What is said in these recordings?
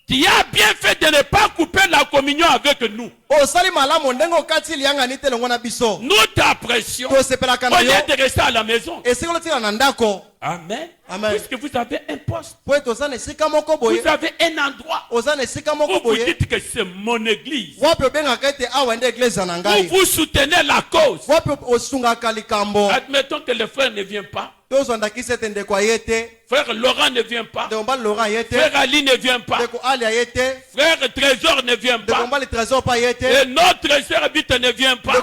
Tu as bien fait de ne pas couper la communion avec nous. Nous t'apprécions au lieu de rester à la maison. Amen. Puisque vous avez un poste, vous avez un endroit où vous dites que c'est mon église. Où vous soutenez la cause. Admettons que le frère ne vient pas. Frère Laurent ne vient pas. Frère Ali ne vient pas. Frère Trésor ne vient pas. Et notre sœur Bita ne vient pas.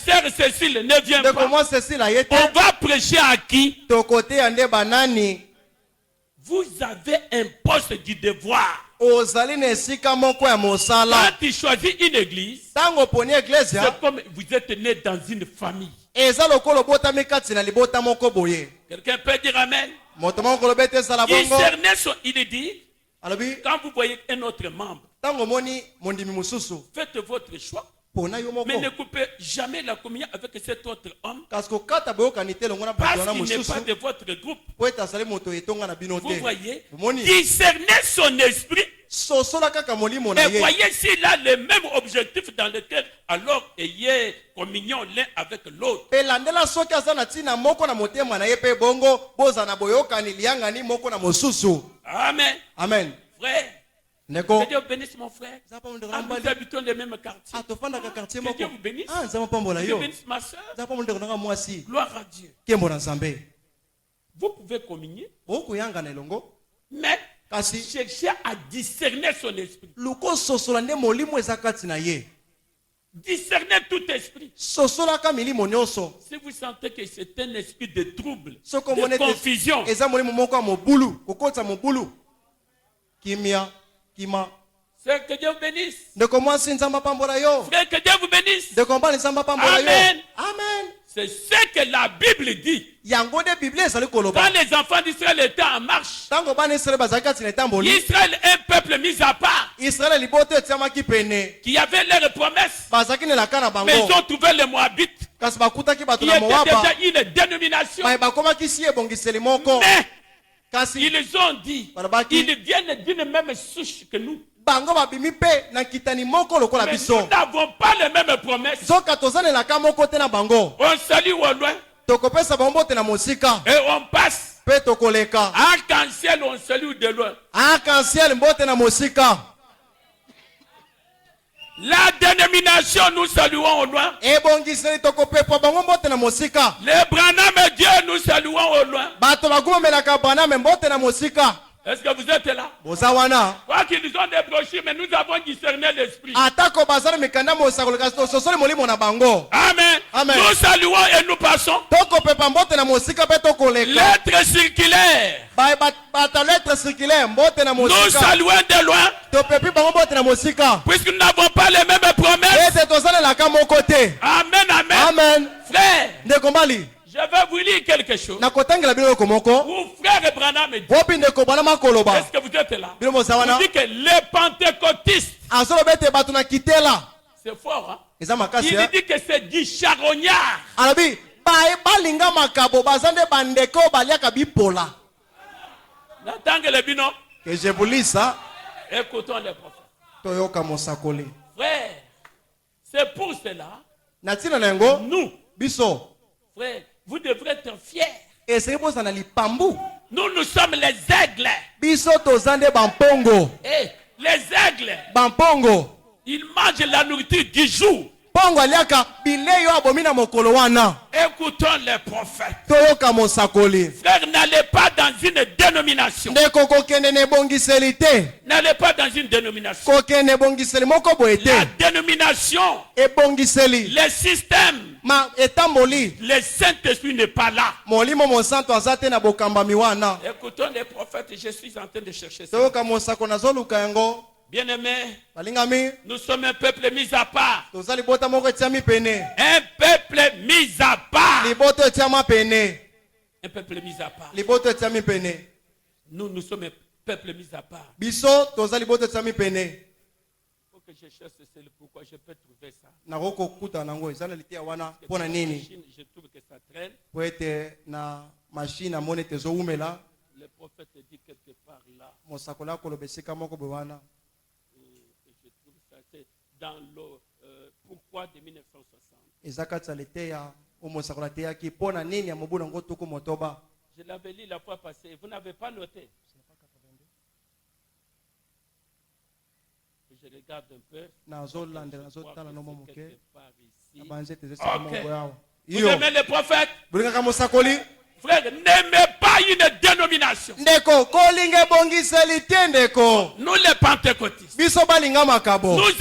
Sœur Cécile ne vient pas. On va prêcher à qui? Vous avez un poste du devoir. Quand tu choisis une église, c'est comme vous êtes né dans une famille. Quelqu'un peut dire amen? Il dit, quand vous voyez un autre membre, faites votre choix. Mais ne coupez jamais la communion avec cet autre homme. Parce qu'il n'est pas de votre groupe. Vous voyez, discernez son esprit. Et voyez s'il a le même objectif dans lequel, alors ayez communion l'un avec l'autre. Amen. Amen. Frère. Que Dieu bénisse mon frère. Nous habitons les mêmes quartiers. Que Dieu vous bénisse. Que Dieu bénisse ma soeur. Gloire à Dieu. Vous pouvez communier. Mais cherchez à discerner son esprit. Discernez tout esprit. Si vous sentez que c'est un esprit de trouble, de confusion, c'est que Dieu vous bénisse. Frère, que Dieu vous bénisse. Amen. Amen. C'est ce que la Bible dit. Quand les enfants d'Israël étaient en marche, Israël est un peuple mis à part, qui avait leurs promesses, mais ils ont trouvé les Moabites, qui était déjà une dénomination. Mais ils ont dit, ils viennent d'une même souche que nous. Mais nous n'avons pas les mêmes promesses. On salue au loin. Et on passe. Arc-en-ciel, on salue de loin. La dénomination, nous saluons au loin. Les Branham et Dieu, nous saluons au loin. Est-ce que vous êtes là? Quoi qu'ils ont des brochures, mais nous avons discerné l'esprit. Amen. Amen. Nous saluons et nous passons. Lettre circulaire. Nous saluons de loin. Puisque nous n'avons pas les mêmes promesses. Amen, amen. Amen. Frère, je vais vous lire quelque chose. Vous, frère Branham, est-ce que vous êtes là? Vous dites que les pentecôtistes, c'est fort, hein? Il dit que c'est du charognard. N'entendez le binon? Que je vous lis ça. Écoutons les prophètes. Frère, c'est pour cela, nous, frère, vous devrez être fiers. Nous sommes les aigles. Et les aigles, ils mangent la nourriture du jour. Écoutons les prophètes. Frère, n'allez pas dans une dénomination. N'allez pas dans une dénomination. La dénomination, le système, le Saint-Esprit n'est pas là. Écoutons les prophètes, je suis en train de chercher ça. Bien-aimés, nous sommes un peuple mis à part. Un peuple mis à part. Un peuple mis à part. Nous sommes un peuple mis à part. Il faut que je cherche pourquoi je peux trouver ça. Je trouve que ça traîne. Le prophète dit quelque part là. mosakola kolobesika moko bwana. Je trouve ça c'est dans le pourquoi de 1960. Ezakata leteya o mosakola teya ki pona nini ya mobuna ngotuko motoba. Je l'avais lu la fois passée, vous n'avez pas noté. Je regarde un peu. Vous aimez les prophètes? Frère, n'aimez pas une dénomination. Nous les pentecôtistes, nous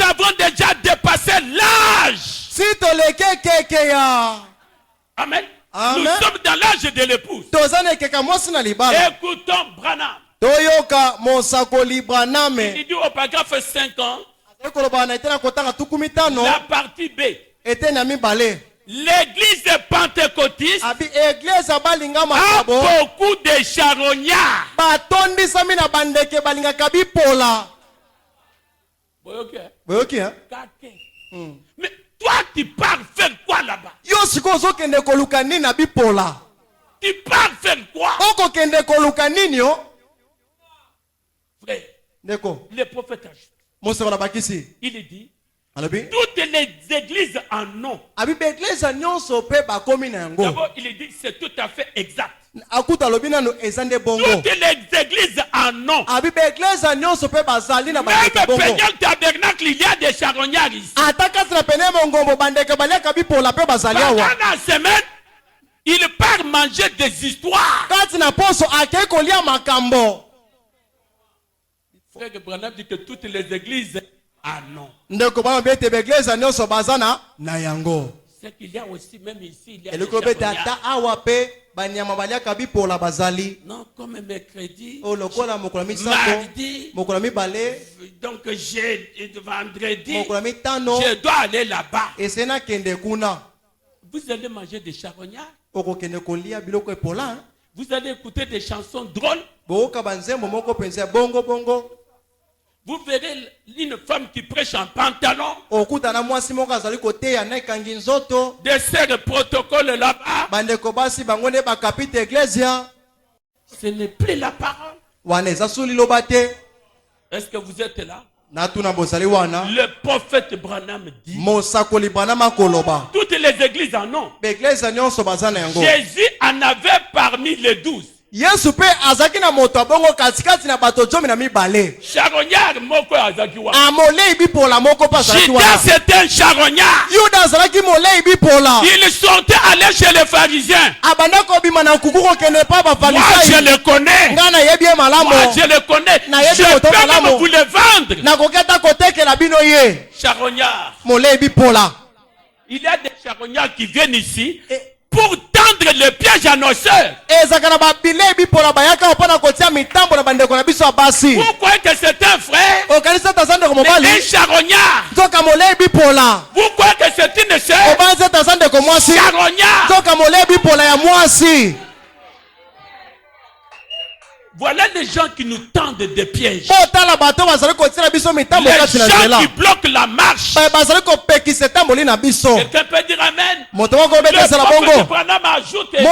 avons déjà dépassé l'âge. Amen. Nous sommes dans l'âge de l'épouse. Écoutons Branham. Il dit au paragraphe 5 ans, la partie B. L'église pentecôtiste a beaucoup de charognards. Mais toi, tu pars faire quoi là-bas? Tu pars faire quoi? Frère, le prophète ajoute. Il dit toutes les églises en ont. D'abord, il dit c'est tout à fait exact. Toutes les églises en ont. Même Peignol Tabernacle, il y a des charognards ici. Pendant la semaine, il part manger des histoires. Frère Branham dit que toutes les églises en ont. C'est qu'il y a aussi, même ici, il y a des charognards. Non, comme mercredi, mardi, donc j'ai vendredi, je dois aller là-bas. Vous allez manger des charognards. Vous allez écouter des chansons drôles. Vous verrez une femme qui prêche en pantalon. Des sœurs protocole là-bas. Ce n'est plus la parole. Est-ce que vous êtes là? Le prophète Branham dit toutes les églises en ont. Jésus en avait parmi les 12. Yesu pe azaki na moto abongo katikati na bato jomi na mibale. Charognard moko azaki wa. Amolei bipola moko pa azaki wa. Judas c'était un charognard. Judas azaki molei bipola. Il sortait aller chez les pharisiens. Abanda ko bima na kukuko kene pa ba pharisiens. Moi je le connais. Ngana yebi malamo. Moi je le connais. Je peux même vous le vendre. Na koketa koteke la bino ye. Charognard. Molei bipola. Il y a des charognards qui viennent ici pour tendre le piège à nos sœurs. Vous croyez que c'est un frère? Mais un charognard. Vous croyez que c'est une sœur? Charognard. Voilà les gens qui nous tendent des pièges. Les gens qui bloquent la marche. Quelqu'un peut dire amen. Le prophète Branham ajoute et dit,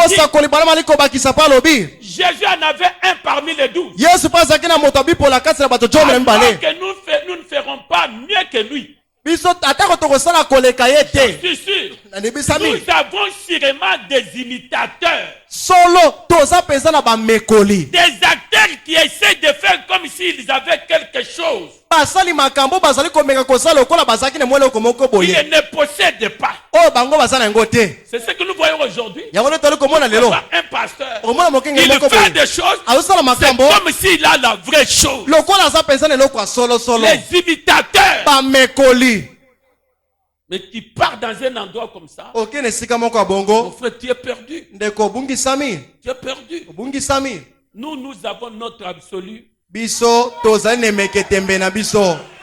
Jésus en avait un parmi les 12. Alors que nous ne ferons pas mieux que lui. Je suis sûr. Nous avons sûrement des imitateurs. Des acteurs qui essaient de faire comme s'ils avaient quelque chose. Ils ne possèdent pas. C'est ce que nous voyons aujourd'hui. Un pasteur, il fait des choses, c'est comme s'il a la vraie chose. Les imitateurs. Mais qui part dans un endroit comme ça, mon frère, tu es perdu. Tu es perdu. Nous avons notre absolu.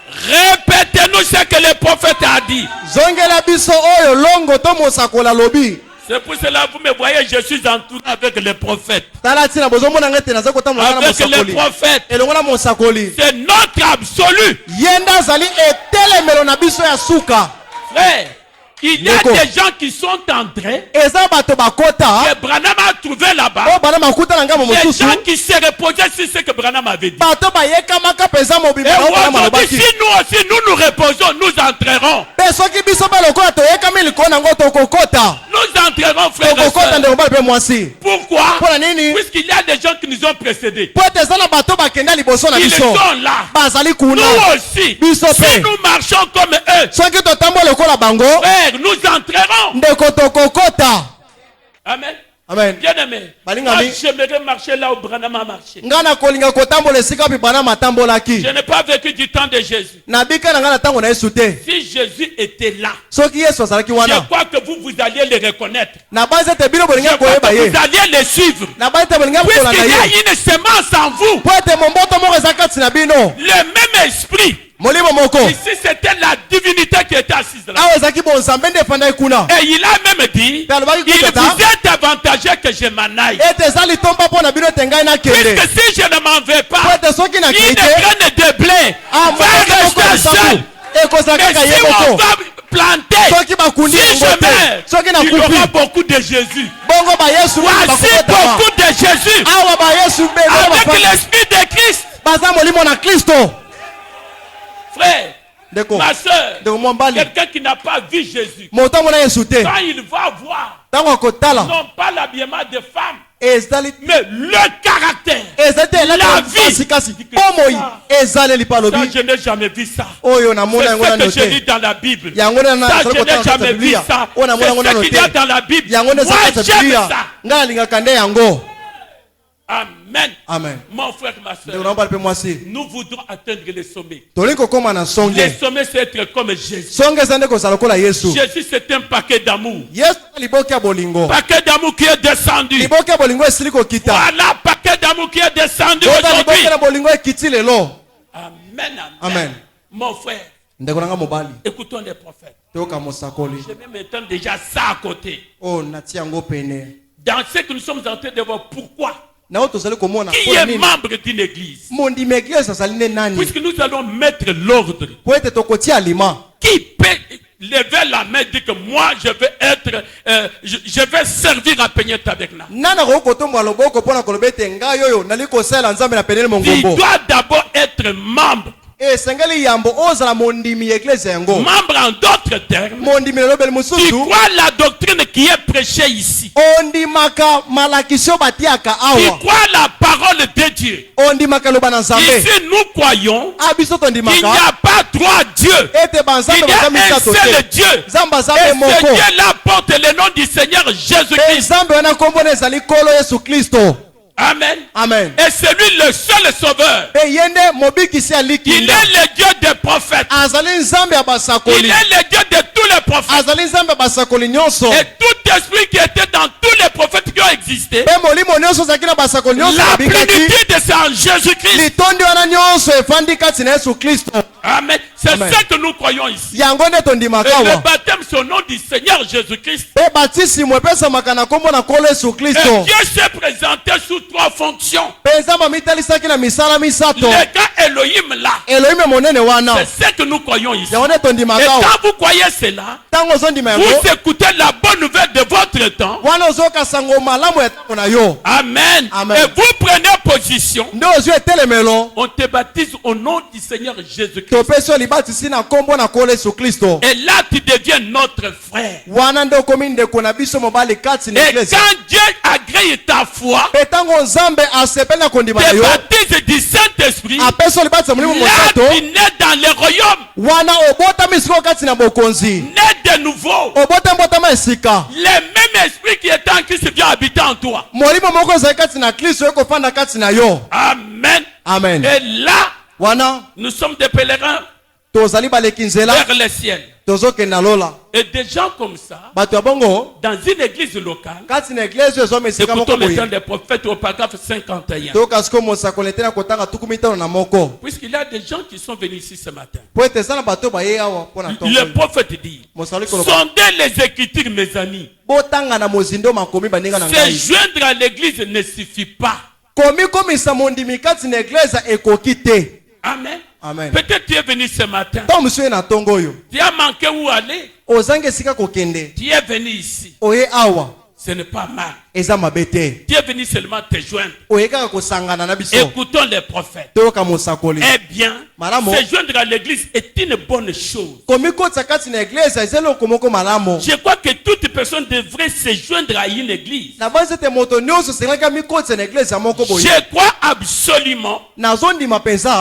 Répétez-nous ce que le prophète a dit. C'est pour cela que vous me voyez, je suis entouré avec les prophètes. Avec les prophètes. C'est notre absolu. Frère, Il y a des gens qui sont entrés. Que Branham a trouvé là-bas. Les gens qui se reposaient sur ce que Branham avait dit. Et on dit, si nous aussi nous reposons, nous entrerons. Nous entrerons, frères et sœurs. Pourquoi? Puisqu'il y a des gens qui nous ont précédés. Ils sont là. Nous aussi. Si nous marchons comme eux, frère, nous entrerons. Amen. Amen. Bien aimé. J'aimerais marcher là où Branham a marché. Je n'ai pas vécu du temps de Jésus. Si Jésus était là, je crois que vous alliez le reconnaître. Je crois que vous alliez le suivre. Puisqu'il y a une semence en vous. Le même esprit. Ici c'était la divinité qui était assise là. Et il a même dit, il vous est avantageux que je m'en aille. Puisque si je ne m'en vais pas, une graine de blé va rester seule. Mais si on va planter, si je meurs, il y aura beaucoup de Jésus. Voici beaucoup de Jésus avec l'esprit de Christ. Frère, ma soeur, quelqu'un qui n'a pas vu Jésus, quand il va voir, non pas l'habillement de femme, mais le caractère, la vie. Ça, je n'ai jamais vu ça. C'est ce que je lis dans la Bible. Ça, je n'ai jamais vu ça. C'est ce qu'il y a dans la Bible. Moi, j'aime ça. Amen. Amen. Mon frère, ma soeur, nous voudrons atteindre le sommet. Le sommet, c'est être comme Jésus. Jésus, c'est un paquet d'amour. Paquet d'amour qui est descendu. Voilà, paquet d'amour qui est descendu aujourd'hui. Amen, amen. Mon frère, écoutons les prophètes. Je vais mettre déjà ça à côté. Dans ce que nous sommes en train de voir, pourquoi? Qui est membre d'une église? Puisque nous allons mettre l'ordre. Qui peut lever la main et dire que moi je vais servir à Peignet Tabernacle? Il doit d'abord être membre. Membre en d'autres termes, tu crois la doctrine qui est prêchée ici. Tu crois la parole de Dieu. Ici nous croyons qu'il n'y a pas trois dieux. Il y a un seul Dieu. Et ce Dieu-là porte le nom du Seigneur Jésus-Christ. Amen. Amen. Et c'est lui le seul sauveur. Il est le Dieu des prophètes. Il est le Dieu de tous les prophètes. Et tout esprit qui était dans tous les prophètes qui ont existé, la plénitude de c'est en Jésus-Christ. Amen. C'est ce que nous croyons ici. Et le baptême, c'est au nom du Seigneur Jésus-Christ. Et Dieu s'est présenté sous trois fonctions. Le gars Elohim là, c'est ce que nous croyons ici. Et quand vous croyez cela, vous écoutez la bonne nouvelle de votre temps. Amen. Amen. Et vous prenez position. On te baptise au nom du Seigneur Jésus-Christ. Et là tu deviens notre frère. Et quand Dieu agrée ta foi, te baptise du Saint-Esprit, là tu nais dans le royaume. Né de nouveau. Le même esprit qui est en Christ vient habiter en toi. Amen. Amen. Et là, nous sommes des pèlerins vers le ciel. Et des gens comme ça, dans une église locale, écoutons le temps des prophètes au paragraphe 51. Puisqu'il y a des gens qui sont venus ici ce matin. Le prophète dit, sondez les Écritures, mes amis. Se joindre à l'église ne suffit pas. Amen. Amen. Peut-être tu es venu ce matin. Tu as manqué où aller. Tu es venu ici. Ce n'est pas mal. Tu es venu seulement te joindre. Écoutons les prophètes. Eh bien, se joindre à l'église est une bonne chose. Je crois que toute personne devrait se joindre à une église. Je crois absolument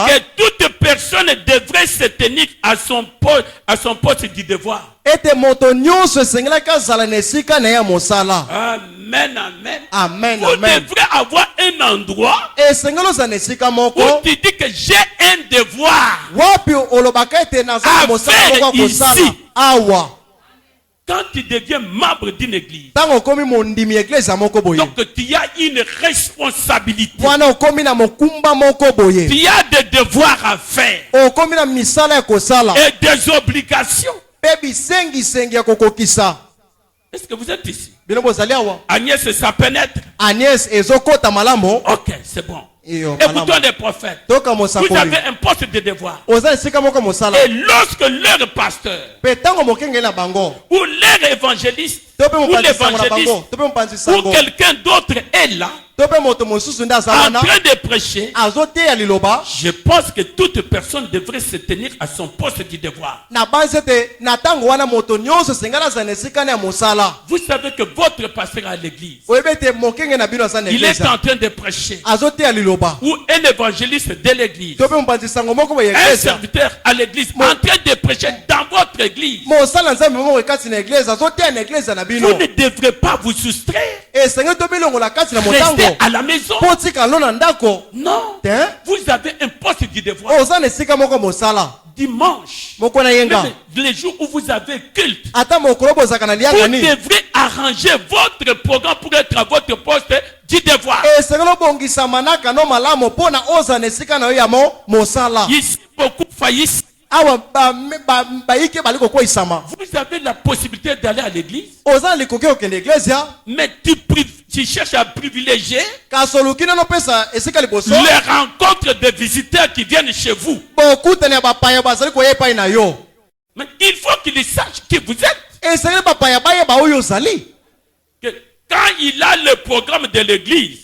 que toute personne devrait se tenir à son poste du devoir. Amen, amen. Amen, vous amen. devrez avoir un endroit où tu dis que j'ai un devoir à faire ici. Quand tu deviens membre d'une église, donc tu as une responsabilité. Tu as des devoirs à faire et des obligations. Est-ce que vous êtes ici? Agnès, ça pénètre. Ok, c'est bon. Écoutons les prophètes. Vous avez un poste de devoir. Et lorsque leur pasteur ou leur évangéliste ou l'évangéliste ou quelqu'un d'autre est là en train de prêcher, je pense que toute personne devrait se tenir à son poste du devoir. Vous savez que votre pasteur à l'église, il est en train de prêcher, ou un évangéliste de l'église, un serviteur à l'église en train de prêcher dans votre église. Vous ne devrez pas vous soustraire. Restez à la maison. Non. Vous avez un poste du devoir. Dimanche, les jours où vous avez culte, vous devrez arranger votre programme pour être à votre poste du devoir. Ici, beaucoup faillissent. Vous avez la possibilité d'aller à l'église, mais tu cherches à privilégier les rencontres de visiteurs qui viennent chez vous. Mais il faut qu'ils sachent qui vous êtes. Que quand il a le programme de l'église,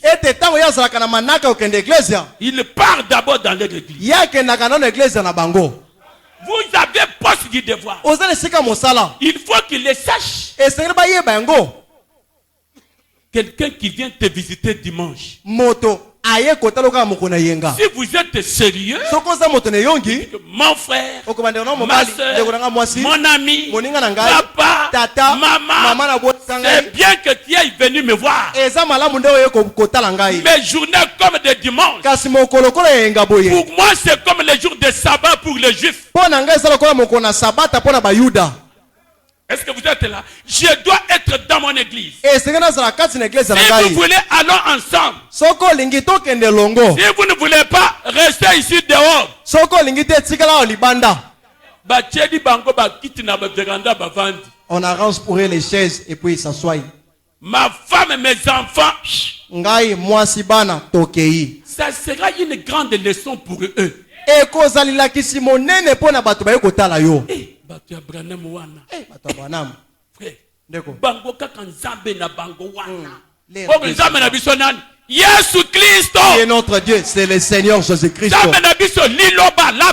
il part d'abord dans l'église. Vous avez poste du devoir. Il faut qu'il le sache. Quelqu'un qui vient te visiter dimanche, si vous êtes sérieux, mon frère, ma soeur, mon ami, papa, maman, c'est bien que tu es venu me voir. Mes journées comme de dimanche, pour moi c'est comme les jours de sabbat pour les juifs. Est-ce que vous êtes là? Je dois être dans mon église. Si vous voulez, allons ensemble. Si vous ne voulez pas, restez ici dehors. On arrange pour eux les chaises et puis ils s'assoient. Ma femme et mes enfants, ça sera une grande leçon pour eux. Et notre Dieu, c'est le Seigneur Jésus-Christ. La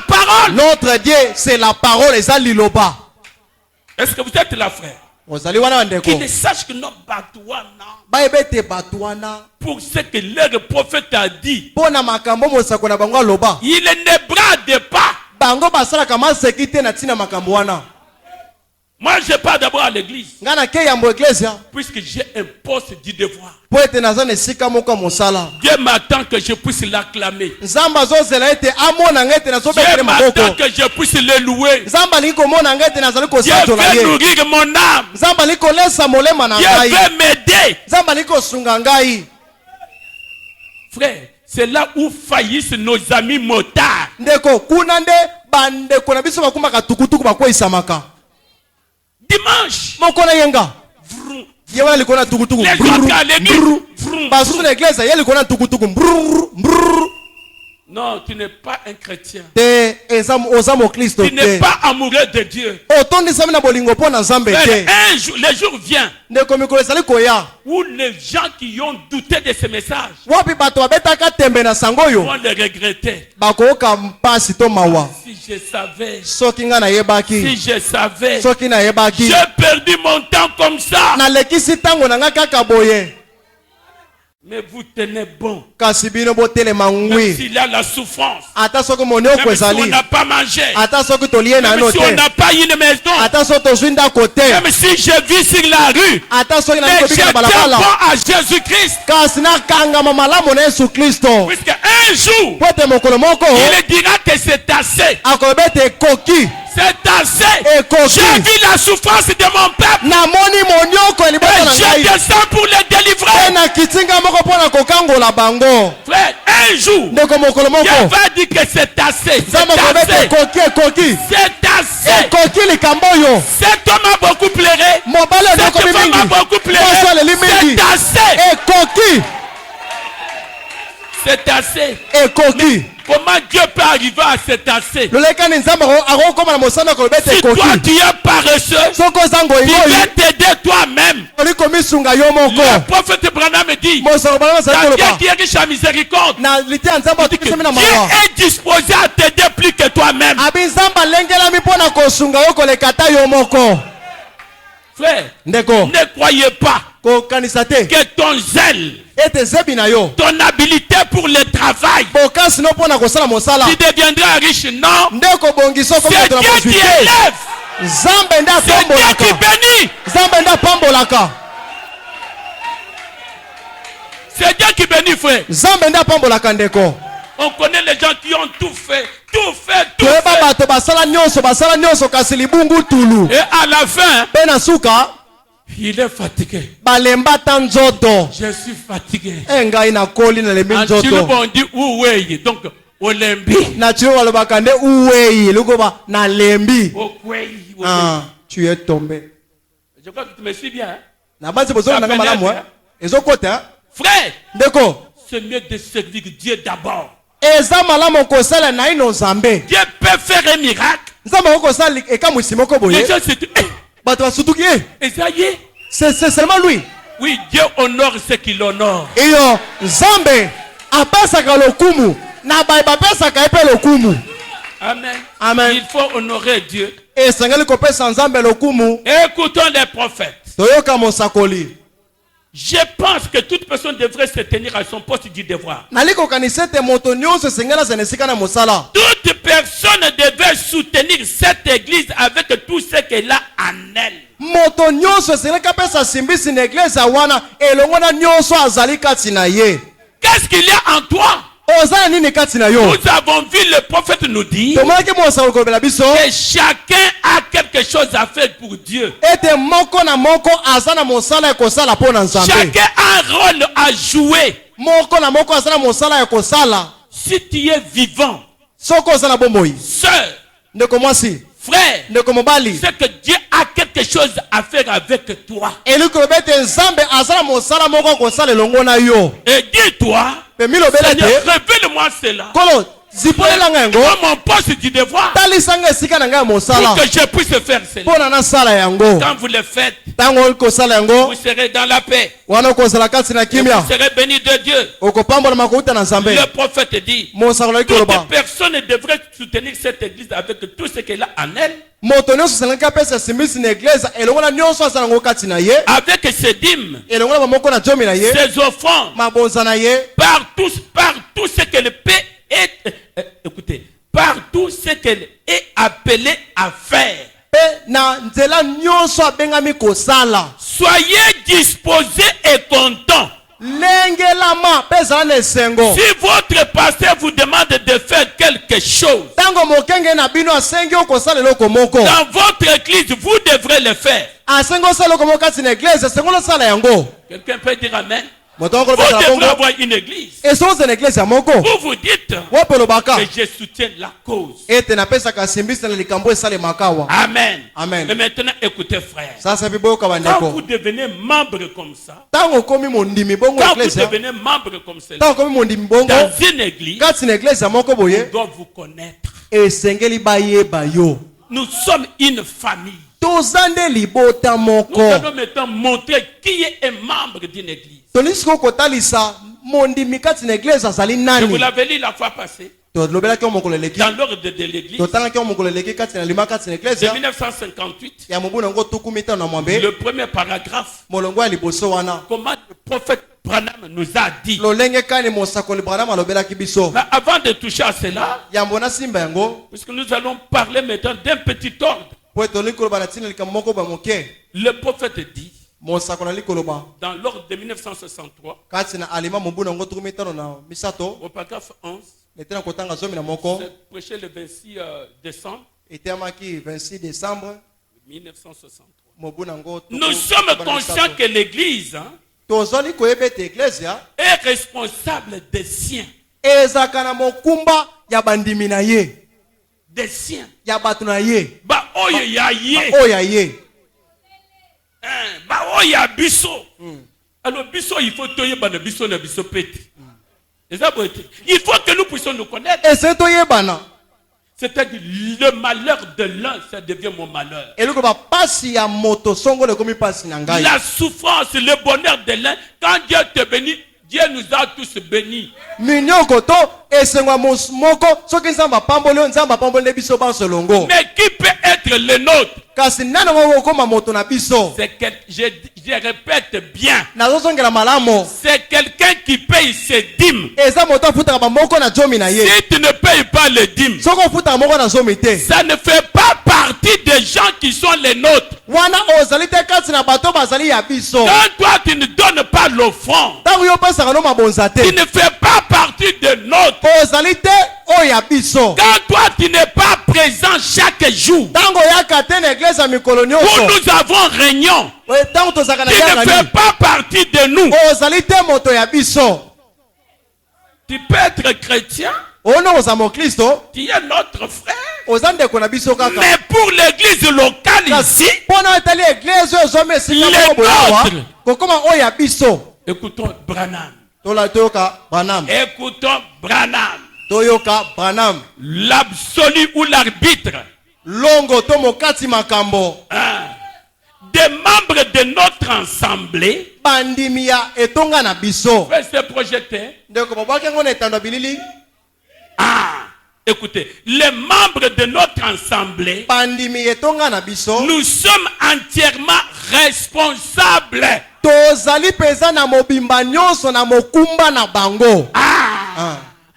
parole. Notre Dieu, c'est la parole. Est-ce que vous êtes là, frère? Qu'ils ne sachent que nos batouana, pour ce que leur prophète a dit, il ne brade pas. Moi je pars d'abord à l'église, puisque j'ai un poste du devoir. Dieu m'attend que je puisse l'acclamer. Dieu m'attend que je puisse le louer. Dieu veut nourrir mon âme. Dieu veut m'aider. Frère, c'est là où faillissent nos amis motards. Dimanche, les non, tu n'es pas un chrétien. Tu n'es pas amoureux de Dieu. Un jour, le jour vient où les gens qui ont douté de ce message vont le regretter. Si je savais, j'ai perdu mon temps comme ça. Mais vous tenez bon. Même s'il y a la souffrance. Même si on n'a pas mangé. Même si on n'a pas une maison. Même si je vis sur la rue. Mais je tiens bon à Jésus-Christ. Puisque un jour, il dira que c'est assez. C'est assez. J'ai vu la souffrance de mon peuple. Et je descends pour le délivrer. Frère, un jour, Dieu va dire que c'est assez. C'est assez. Cet homme a beaucoup pleuré. Cette femme a beaucoup pleuré. C'est assez. Comment Dieu peut arriver à cet assez? Si toi tu es paresseux, tu vas t'aider toi-même. Le prophète Branham dit, dans Dieu qui est riche à miséricorde, Dieu est disposé à t'aider plus que toi-même. Frère, ne croyez pas que ton zèle, ton habilité pour le travail, tu deviendras riche. Non, c'est Dieu qui élève, c'est Dieu qui bénit, c'est Dieu qui bénit, frère. On connaît les gens qui ont tout fait. Et à la fin, il est fatigué. Je suis fatigué. En Chiluba, on dit oué. Donc, Olembi. Tu es tombé. Je crois que tu me suis bien. Frère, c'est mieux de servir Dieu d'abord. Dieu peut faire un miracle. Les gens se disent, c'est seulement lui. Oui, Dieu honore ce qu'il honore. Amen. Amen. Il faut honorer Dieu. Écoutons les prophètes. Je pense que toute personne devrait se tenir à son poste du devoir. Toute personne devait soutenir cette église avec tout ce qu'elle a en elle. Qu'est-ce qu'il y a en toi? Nous avons vu le prophète nous dire que chacun a quelque chose à faire pour Dieu. Chacun a un rôle à jouer. Si tu es vivant, sœur, frère, c'est que Dieu a quelque chose à faire avec toi. Et dis-toi, Seigneur, révèle-moi cela. Moi, mon poste du devoir, pour que je puisse faire cela. Quand vous le faites, vous serez dans la paix. Vous serez bénis de Dieu. Le prophète dit, toute personne devrait soutenir cette église avec tout ce qu'elle a en elle. Avec ses dîmes, ses offrandes, par tout ce qu'elle peut être, écoutez, par tout ce qu'elle est appelée à faire. Soyez disposés et contents. Si votre pasteur vous demande de faire quelque chose dans votre église, vous devrez le faire. Quelqu'un peut dire amen? Vous devrez avoir une église. Vous vous dites que je soutiens la cause. Amen. Amen. Mais maintenant, écoutez, frère. Quand vous devenez membre comme ça, quand vous devenez membre comme ça, dans une église, on doit vous connaître. esengeli bayeba yo. Nous sommes une famille. Tozande libota moko. Nous allons maintenant montrer qui est un membre d'une église. Tonisiko kotalisa mondimi kati na église azali Je nani. vous l'avais lu la fois passée. Dans l'ordre de l'église. De 1958. Le premier paragraphe. Comment le prophète Branham nous a dit. Mais avant de toucher à cela, puisque nous allons parler maintenant d'un petit ordre. Le prophète dit, dans l'ordre de 1963, au paragraphe 11, c'est prêché le 26 décembre 1963. Nous sommes conscients que l'Église est responsable des siens. Des siens. Alors, biso, il faut toyer biso na biso peti. Il faut que nous puissions nous connaître. C'est-à-dire le malheur de l'un, ça devient mon malheur. La souffrance, le bonheur de l'un, quand Dieu te bénit, Dieu nous a tous bénis. Mais qui peut être le nôtre? C'est que je répète bien. C'est quelqu'un qui paye ses dîmes. Si tu ne payes pas les dîmes, ça ne fait pas partie des gens qui sont les nôtres. Quand toi tu ne donnes pas l'offrande, tu ne fais pas partie de nôtres. Quand toi tu n'es pas présent chaque jour, où nous avons réunion, tu ne fais pas partie de nous. Tu peux être chrétien, tu es notre frère, mais pour l'église locale ici, écoutons Branham. Écoutons Branham. L'absolu ou l'arbitre. Des membres de notre assemblée. Se projeter. Écoutez, les membres de notre assemblée, nous sommes entièrement responsables.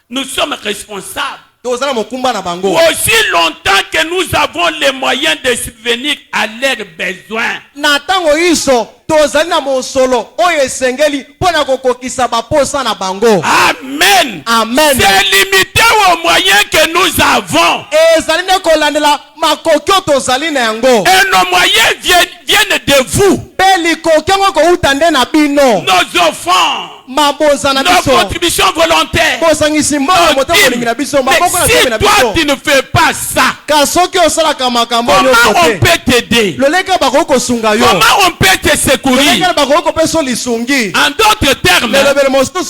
Nous sommes responsables. Aussi longtemps que nous avons les moyens de subvenir à leurs besoins. Amen. C'est limité aux moyens que nous avons. Et nos moyens viennent de vous. Nos offrandes, nos contributions volontaires, nos dîmes. Mais si toi tu ne fais pas ça, comment on peut t'aider? Comment on peut te secourir? En d'autres termes,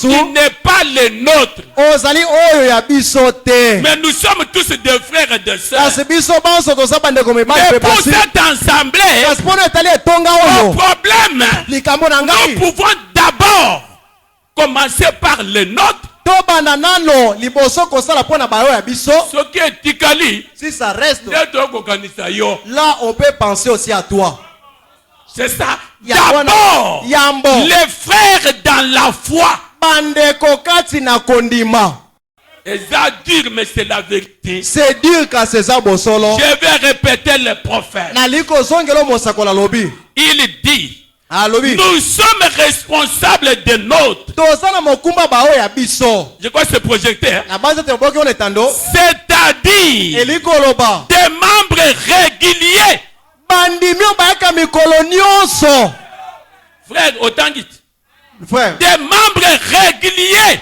il n'est pas le nôtre. Mais nous sommes tous des frères et des sœurs. Mais pour cette assemblée, au problème, nous pouvons d'abord commencer par le nôtre. Ce qui est tikali, si ça reste, là on peut penser aussi à toi. C'est ça. D'abord, les frères dans la foi. Et ça dur, mais c'est la vérité. C'est dur qu'à César Bossolo. Je vais répéter le prophète. Il dit, nous sommes responsables de notre. Je crois que c'est projecté. C'est-à-dire des membres réguliers. Frère, autant dit. Des membres réguliers.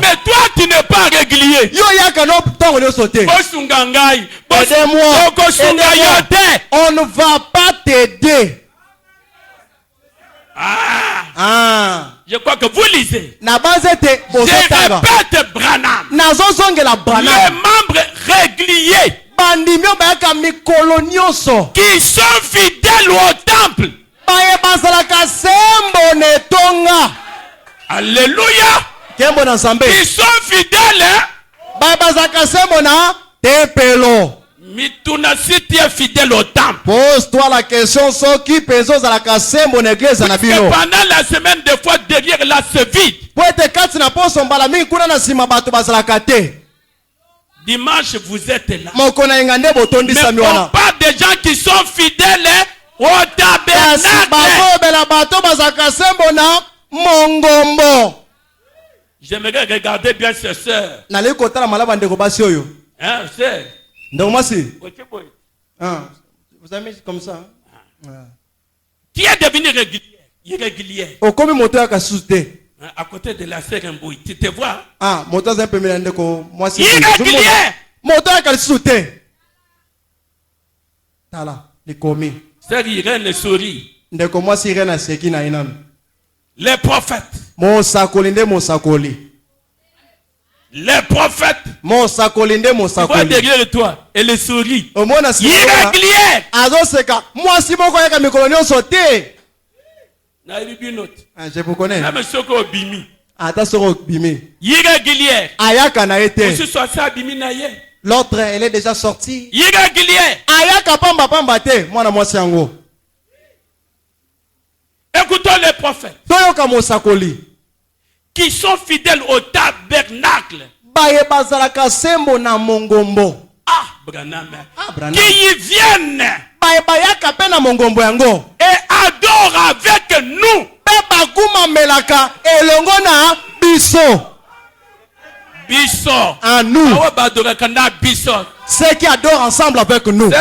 Mais toi tu n'es pas régulier. On ne va pas t'aider. Je crois que vous lisez. Je répète Branham. les membres réguliers qui sont fidèles au temple. Alléluia. Qui sont fidèles. Mituna, si tu es fidèle au temple, pose-toi la question soki pezo za la sembo na église na bino. Pendant la semaine, des fois derrière là c'est vide. Dimanche vous êtes là. Mais on parle des gens qui sont fidèles au tabernacle. J'aimerais regarder bien ces sœurs. Hein, c'est. Donc moi si. Vous avez mis comme ça. Qui est devenu irrégulier? À côté de la sœur Mbouy, tu te vois? Ah, moto un peu ndeko moi si. Irrégulier. Moto ka souté. Tala, les commis. Sœur Irène sourit. Ndeko moi si Irène seki na inam. Les prophètes. Mon sakoli nde mon sakoli. Les prophètes. Mon sakoli nde mon sakoli. Tu vois derrière toi, elle sourit. Irrégulier. Azo seka. Moi si moko yaka mikolo nyonso te. Je vous connais. Irrégulier. Ayaka na été. L'autre, elle est déjà sortie. Irrégulier. Ayaka pamba pamba te. Moi na moi siango. Écoutons les prophètes. Toyoka mosakoli. Qui sont fidèles au tabernacle. Baye bazalaka sembo na mongombo. Ah, Branham. Qui y viennent. Baye bayaka pe na mongombo yango. Et adore avec nous. Pe bakuma melaka elongo na biso. Biso. En nous. Ceux qui adorent ensemble avec nous. Tu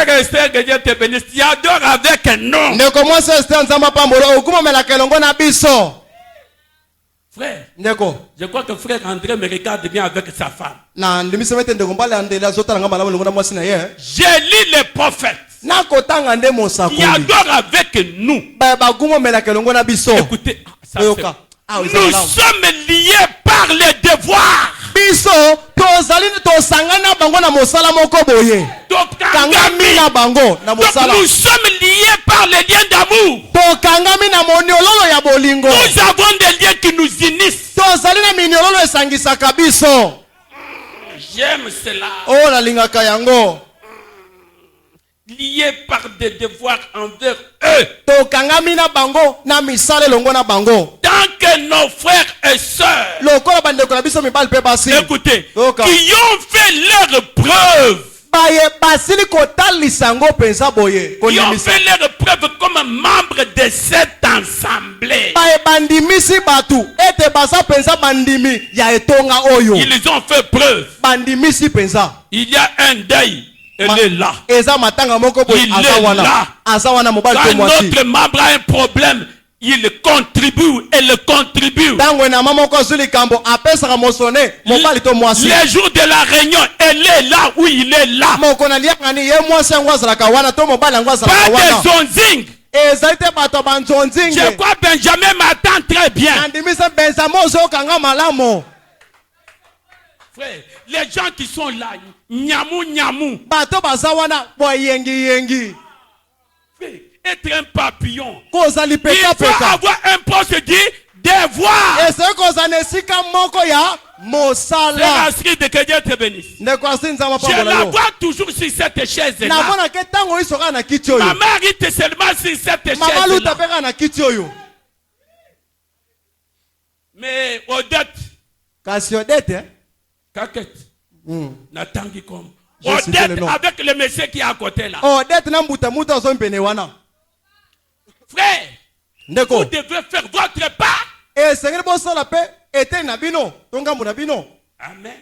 adores avec nous. Ne commence à se ensemble pambolo okuma melaka elongo na biso. Frère, Ndeko. Je crois que frère André me regarde bien avec sa femme. J'ai lu les prophètes qui adorent avec nous. Écoutez, nous sommes liés par les devoirs. Donc nous sommes liés par les liens d'amour. Nous avons des liens qui nous unissent. J'aime cela. Liés par des devoirs envers eux. Tant que nos frères et sœurs, écoutez, qui ont fait leur preuve, qui ont fait leur preuve comme membres de cette assemblée, ils ont fait preuve. Il y a un deuil. Elle est là. Il est là. Quand notre membre a un problème, il contribue. Elle contribue. Les jours de la réunion, elle est là où il est là. Pas de zonzing. Je crois Benjamin m'attend très bien. Frère, les gens qui sont là, nyamou nyamou. Être un papillon, il faut avoir un poste de devoir. De que Dieu te bénisse. Je la vois toujours sur cette chaise là. Ma mère était seulement sur cette chaise là. Mais Odette, Kakette. Natangi comme Odette avec le monsieur qui est à côté là. Frère, vous devez faire votre part. Amen.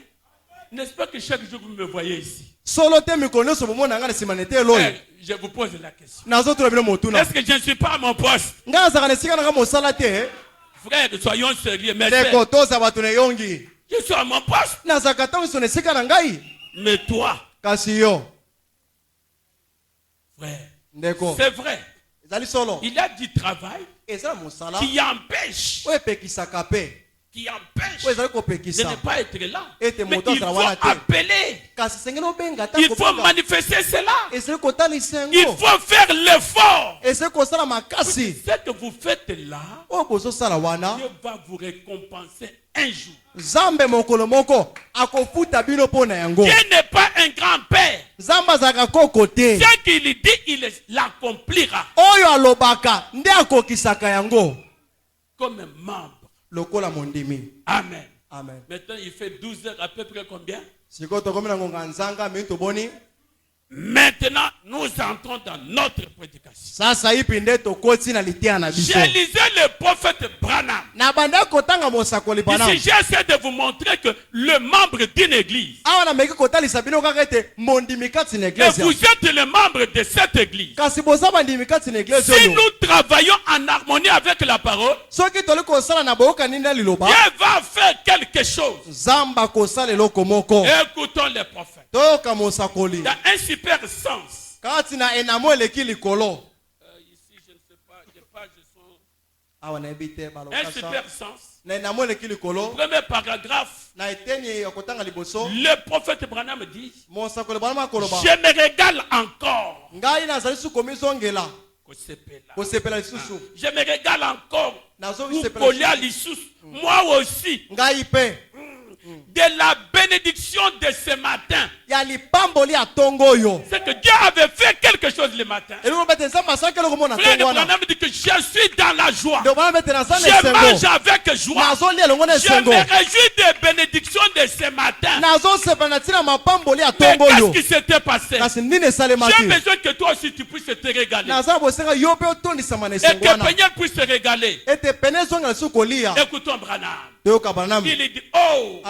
N'est-ce pas que chaque jour vous me voyez ici? Je vous pose la question. Est-ce que je ne suis pas à mon poste? Frère, soyons sérieux. Je suis à mon poste. Mais toi, frère, c'est vrai. Il y a du travail qui empêche qui empêche de ne pas être là. Mais il faut appeler. Il faut manifester cela. Il faut faire l'effort. Ce que vous faites là, Dieu va vous récompenser un jour. Dieu n'est pas un grand-père. Ce qu'il dit, il l'accomplira. Comme un membre. Amen. Amen. Maintenant, il fait 12 heures à peu près combien? Maintenant, nous entrons dans notre prédication. J'ai lisé le prophète Branham. Ici, j'essaie de vous montrer que le membre d'une église, et vous êtes le membre de cette église. Si nous travaillons en harmonie avec la parole, Dieu va faire quelque chose. Écoutons les prophètes. Dans un super sens. Ici, je ne sais pas, j'ai pas de son. Un super sens. Premier paragraphe. Le prophète Branham dit: je me régale encore. Je me régale encore. Moi aussi. De la bénédiction de ce matin. C'est que Dieu avait fait quelque chose le matin. Frère Branham dit que je suis dans la joie. Je mange avec joie. Je me réjouis des bénédictions de ce matin. Mais qu'est-ce qui s'était passé? J'ai besoin que toi aussi tu puisses te régaler. Et que Peignel puisse se régaler. Écoutons Branham. Il dit: oh,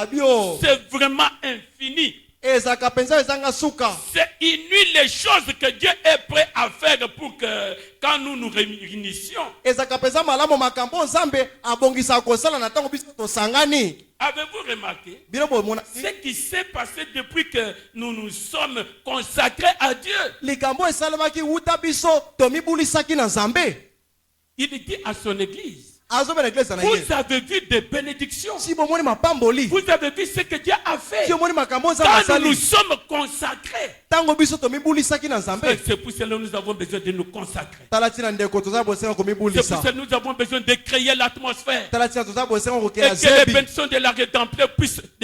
c'est vraiment infini. C'est inouï les choses que Dieu est prêt à faire pour que quand nous nous réunissions. Avez-vous remarqué ce qui s'est passé depuis que nous nous sommes consacrés à Dieu? Il dit à son église: vous avez vu des bénédictions. Vous avez vu ce que Dieu a fait. Quand nous nous sommes consacrés. C'est pour cela que nous avons besoin de nous consacrer. C'est pour cela que nous avons besoin de créer l'atmosphère. Et que les bénédictions de la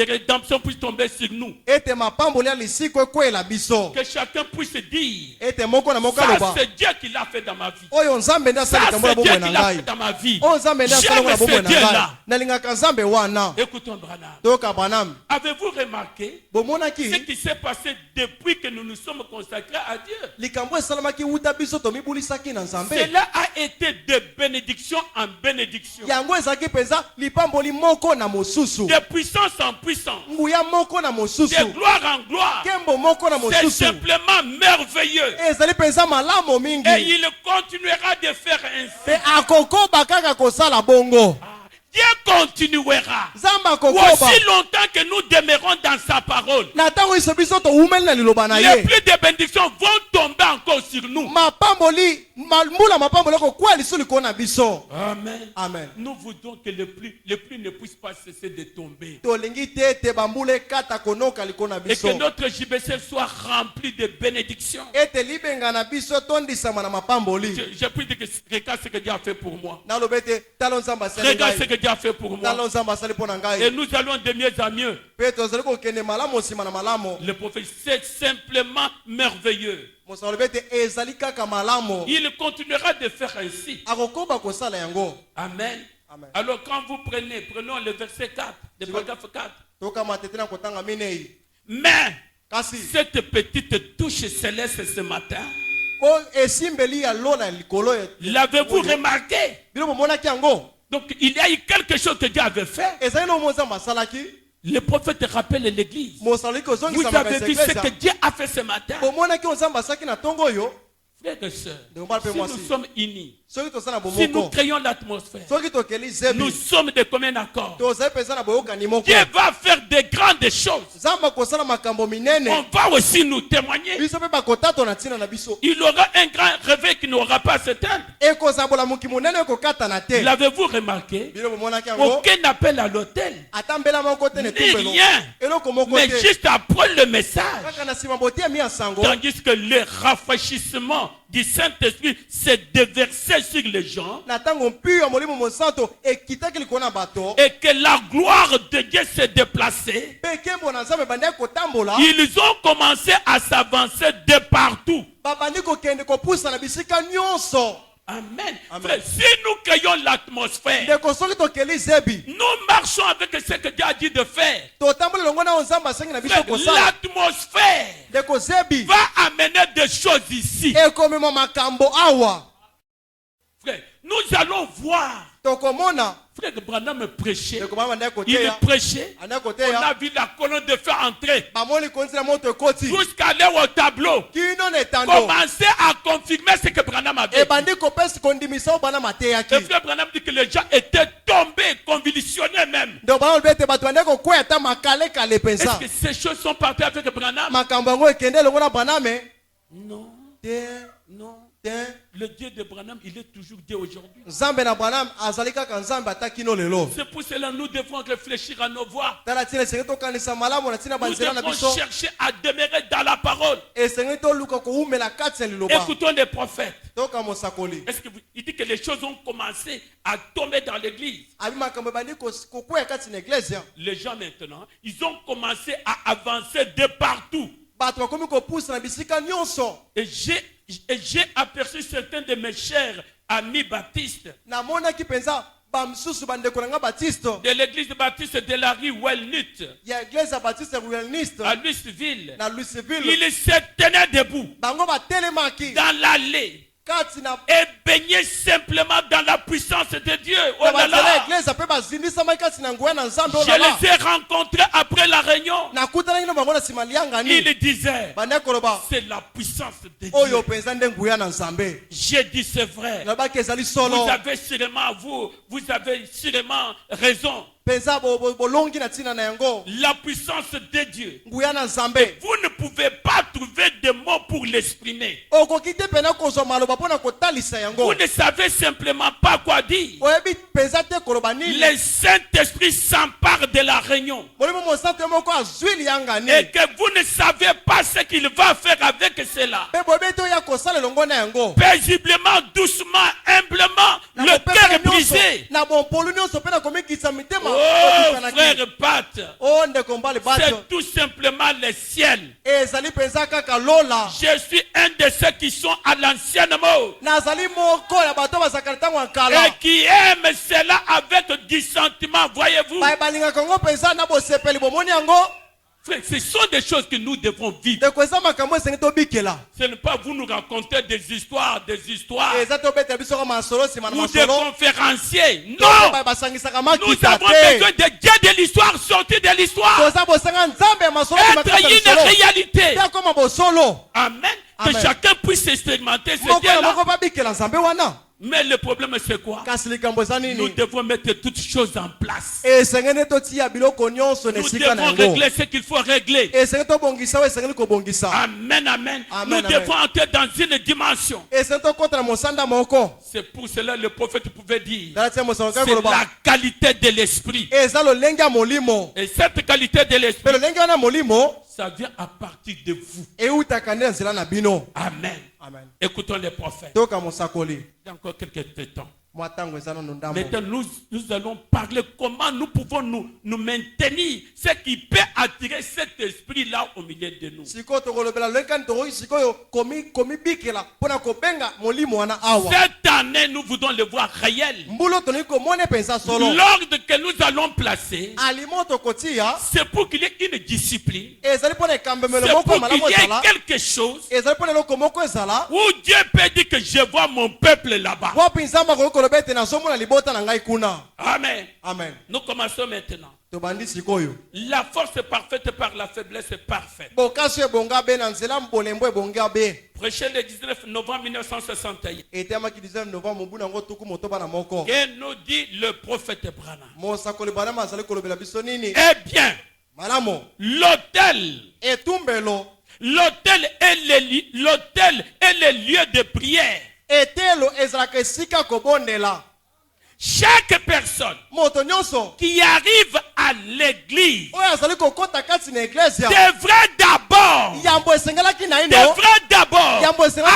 rédemption puissent tomber sur nous. Que chacun puisse dire: ça c'est Dieu qui l'a fait dans ma vie. Ça c'est Dieu qui l'a fait dans ma vie. J'aime ce Dieu-là. Écoutons Branham. Avez-vous remarqué ce qui s'est passé depuis que nous nous sommes consacrés à Dieu? Cela a été de bénédiction en bénédiction. De puissance en puissance. De gloire en gloire. C'est simplement merveilleux. Et il continuera de faire ainsi. Dieu continuera aussi longtemps que nous demeurons dans sa parole. Les plus de bénédictions vont tomber encore sur nous. Amen. Amen. Nous voudons que le pluie ne puisse pas cesser de tomber. Et que notre JBC soit rempli de bénédictions. Je prie que regarde ce que Dieu a fait pour moi. Regarde ce que Dieu a fait pour moi. Et nous allons de mieux en mieux. Le prophète, c'est simplement merveilleux. Il continuera de faire ainsi. Amen. Amen. Alors quand vous prenons le verset 4 de paragraphe 4. Mais cette petite touche céleste ce matin, l'avez-vous remarqué? Donc il y a eu quelque chose que Dieu avait fait. Le prophète rappelle l'église. Vous avez vu ce que Dieu a fait ce matin? Frères et sœurs, si nous sommes unis, Si nous créons l'atmosphère, nous sommes de commun accord. Dieu va faire de grandes choses. On va aussi nous témoigner. Il aura un grand réveil qui n'aura pas à s'éteindre. L'avez-vous remarqué? Aucun appel à l'hôtel. Ni rien. Mais juste après le message. Tandis que le rafraîchissement du Saint-Esprit s'est déversé sur les gens. Et que la gloire de Dieu s'est déplacée. Ils ont commencé à s'avancer de partout. Amen. Frère, si nous créons l'atmosphère, nous marchons avec ce que Dieu a dit de faire. L'atmosphère va amener des choses ici. Frère, nous allons voir. Frère Branham prêchait. Il prêchait. On a vu la colonne de feu entrer. Jusqu'à aller au tableau. Commencer à confirmer ce que Branham avait dit. Et frère Branham dit que les gens étaient tombés, convulsionnés même. Est-ce que ces choses sont parties avec Branham? Non. Non. Le Dieu de Branham, il est toujours Dieu aujourd'hui. C'est pour cela que nous devons réfléchir à nos voies. Nous devons chercher à demeurer dans la parole. Écoutons les prophètes. Est-ce que il dit que les choses ont commencé à tomber dans l'église? Les gens maintenant, ils ont commencé à avancer de partout. Et j'ai aperçu certains de mes chers amis baptistes de l'église baptiste de la rue Wellnut à Louisville. Ils se tenaient debout dans l'allée et baigner simplement dans la puissance de Dieu. Oh là là. Je les ai rencontrés après la réunion. Ils disaient, c'est la puissance de Dieu. J'ai dit, c'est vrai. Vous avez sûrement raison. La puissance de Dieu. Vous ne pouvez pas trouver de mots pour l'exprimer. Vous ne savez simplement pas quoi dire. Le Saint-Esprit s'empare de la réunion. Et que vous ne savez pas ce qu'il va faire avec cela. Paisiblement, doucement, humblement, le cœur est brisé. Oh, frère Pat, c'est tout simplement le ciel. Je suis un de ceux qui sont à l'ancienne mort et qui aiment cela avec du sentiment, voyez-vous. Ce sont des choses que nous devons vivre. Ce n'est pas vous nous raconter des histoires ou des conférenciers. Non. Nous avons besoin de Dieu de l'histoire, sortir de l'histoire. Être une réalité. Amen. Que chacun puisse expérimenter ce Dieu-là. Mais le problème c'est quoi? Nous devons mettre toutes choses en place. Nous devons régler ce qu'il faut régler. Amen, amen. Nous devons entrer dans une dimension. C'est pour cela que le prophète pouvait dire, c'est la qualité de l'esprit. Et cette qualité de l'esprit, ça vient à partir de vous. Amen. Amen. Écoutons les prophètes. Il y a encore quelques temps. Maintenant, nous allons parler comment nous pouvons nous maintenir, ce qui peut attirer cet esprit-là au milieu de nous. Cette année, nous voulons le voir réel. L'ordre que nous allons placer, c'est pour qu'il y ait une discipline. C'est pour qu'il y ait quelque chose où Dieu peut dire que je vois mon peuple là-bas. Amen. Amen. Nous commençons maintenant. La force est parfaite par la faiblesse est parfaite. Prêché le 19 novembre 1961. Que nous dit le prophète Branham? Eh bien, l'autel est le lieu de prière. Chaque personne qui arrive à l'église devrait d'abord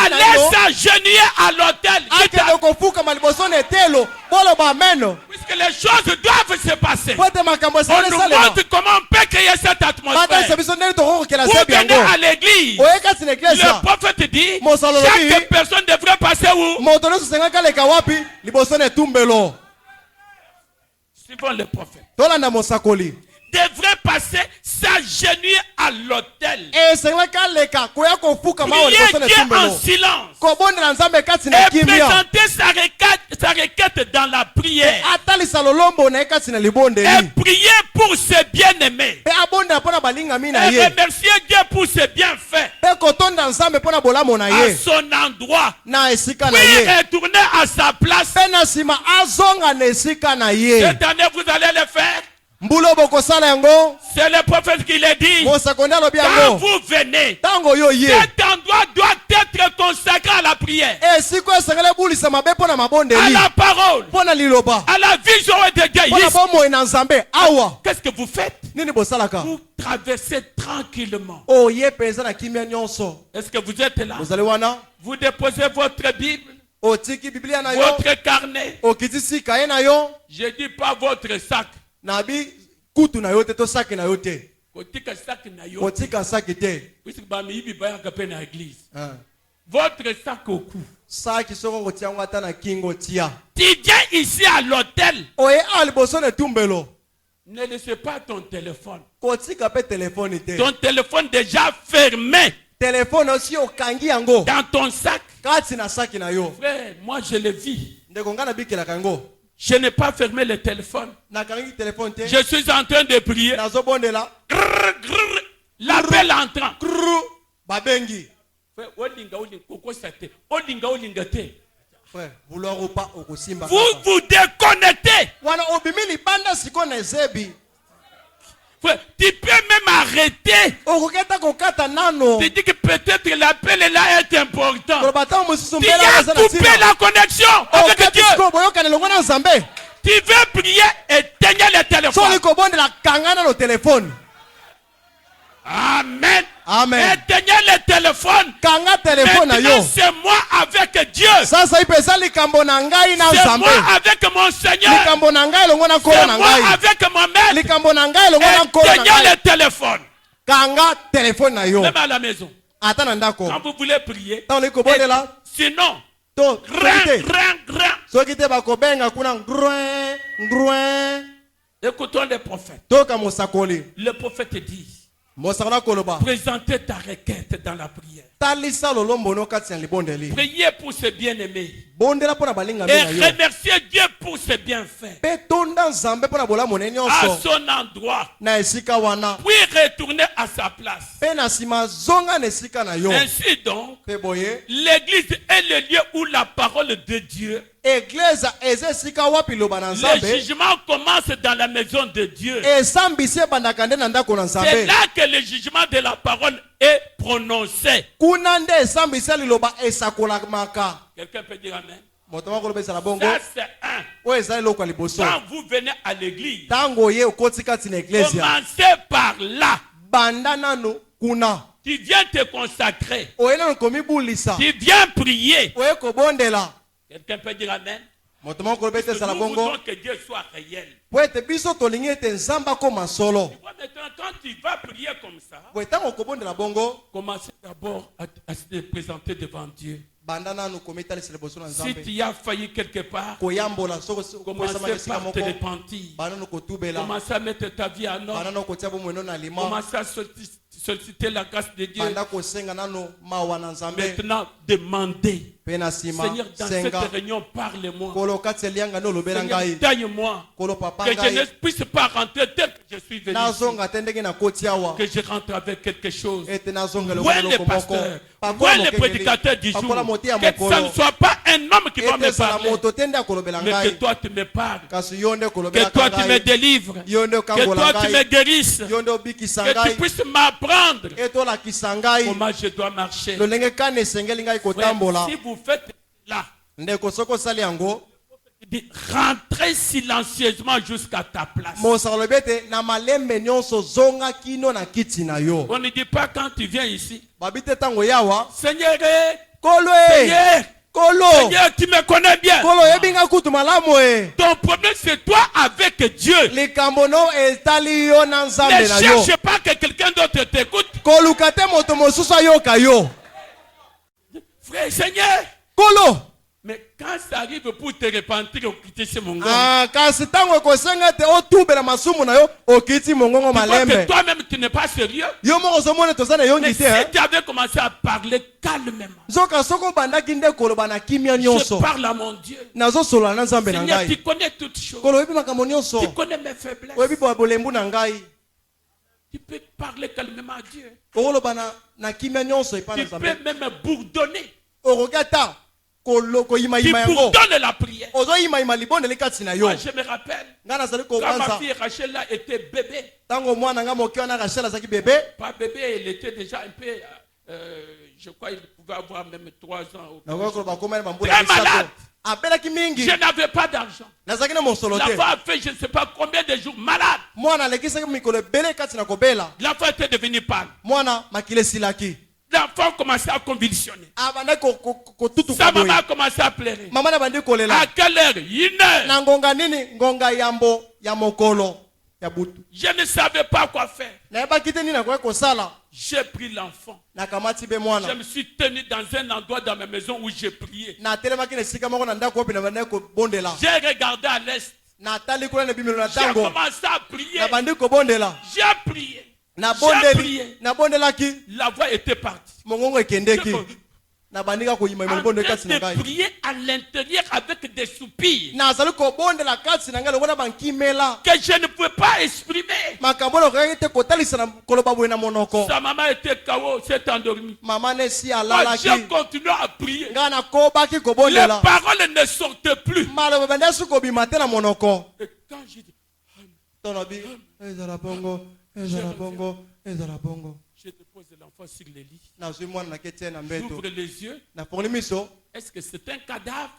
aller s'agenouiller à l'autel. Puisque les choses doivent se passer. On nous montre comment on peut créer cette atmosphère. Vous venez à l'église. Le prophète dit chaque personne devrait passer où? Suivant le prophète. Devrait passer s'agenouiller à l'autel. Prier Dieu en silence. Et présenter sa requête dans la prière. Et prier pour ses bien-aimés. Et remercier Dieu pour ses bienfaits. À son endroit. Puis retourner à sa place. Cette année, vous allez le faire. C'est le prophète qui l'a dit. Quand vous venez, cet endroit doit être consacré à la prière, à la parole, à la vision de Dieu. Qu'est-ce que vous faites? Vous traversez tranquillement. Est-ce que vous êtes là? Vous déposez votre Bible, votre carnet. Je dis pas votre sac. Nabi kutu na yote to saki na yote. Kotika sac na yote. Kotika saki te. Puisque ba mi bi ba ya kape na église. Votre sac au cou. Saki soko kotia ngata na kingo tia. Tu viens ici à l'hôtel. Oye aliboso ne tumbelo. Ne laisse pas ton téléphone. Kotika pe téléphone te. Ton téléphone déjà fermé. Téléphone aussi au kangi yango. Dans ton sac. Kati na saki na yo. Frère, moi je le vis. Ndeko ngana bikela kango. Je n'ai pas fermé le téléphone. Je suis en train de prier. L'appel entrant. Vous vous déconnectez. Tu peux même arrêter. Tu dis que peut-être l'appel là est important. Tu as coupé la connexion avec Dieu. Tu veux prier, éteignez le téléphone. Amen. Amen. Éteignez le téléphone. Maintenant c'est moi avec Dieu. C'est moi avec mon Seigneur. C'est moi avec ma mère. Éteignez le téléphone. Même à la maison. Quand vous voulez prier. Sinon. Écoutons les prophètes. Le prophète dit. Présentez ta requête dans la prière. Priez pour ses bien-aimés. Et remerciez Dieu pour ses bienfaits. À son endroit. Puis retourner à sa place. Ainsi donc, l'église est le lieu où la parole de Dieu. Le jugement commence dans la maison de Dieu. C'est là que le jugement de la parole est prononcé. Quelqu'un peut dire amen. Ça c'est un. Quand vous venez à l'église, commencez par là. Tu viens te consacrer. Tu viens prier. Quelqu'un peut dire amen. Nous voulons que Dieu soit réel. Maintenant, quand tu vas prier comme ça, commencez d'abord à te présenter devant Dieu. Si tu as failli quelque part, commencez par te repentir. Commencez à mettre ta vie en ordre. Commencez à solliciter la grâce de Dieu. Maintenant, demandez. Seigneur, dans cette réunion, parle-moi. Taille-moi. Que je ne puisse pas rentrer tel que je suis venu ici. Que je rentre avec quelque chose. Où est le pasteur? Où est le prédicateur du jour? Que ça ne soit pas un homme qui va me parler, mais que toi tu me parles. Que toi tu me délivres. Que toi tu me guérisses. Que tu puisses m'apprendre comment je dois marcher. Frère, si vous faites là, rentrez silencieusement jusqu'à ta place. On ne dit pas quand tu viens ici, Seigneur, Seigneur, tu me connais bien. Ton problème c'est toi avec Dieu. Ne cherche pas que quelqu'un d'autre t'écoute. Frère, Seigneur, mais quand ça arrive pour te repentir, au quitter ce mon gars. Que toi-même tu n'es pas sérieux. Mais si tu avais commencé à parler calmement, je parle à mon Dieu. Seigneur, tu connais toutes choses. Tu connais mes faiblesses. Tu peux parler calmement à Dieu. Tu peux même bourdonner. Tu bourdonnes la prière. Moi, je me rappelle quand ma fille Rachel là était bébé. Pas bébé, elle était déjà un peu, je crois qu'il pouvait avoir même 3 ans. Très malade. Je n'avais pas d'argent. L'enfant a fait je ne sais pas combien de jours malade. L'enfant était devenu pâle. L'enfant commençait à convulsionner. Sa maman a commencé à pleurer. À quelle heure? 1 heure. Je ne savais pas quoi faire. J'ai pris l'enfant. Je me suis tenu dans un endroit dans ma maison où j'ai prié. J'ai regardé à l'est. J'ai commencé à prier. J'ai prié. La voix était partie. En train de prier à l'intérieur avec des soupirs que je ne pouvais pas exprimer. Sa maman était KO, s'est endormie. J'ai continué à prier. Les paroles ne sortaient plus. Et quand j'ai dit je dépose l'enfant sur le lit. J'ouvre les yeux. Est-ce que c'est un cadavre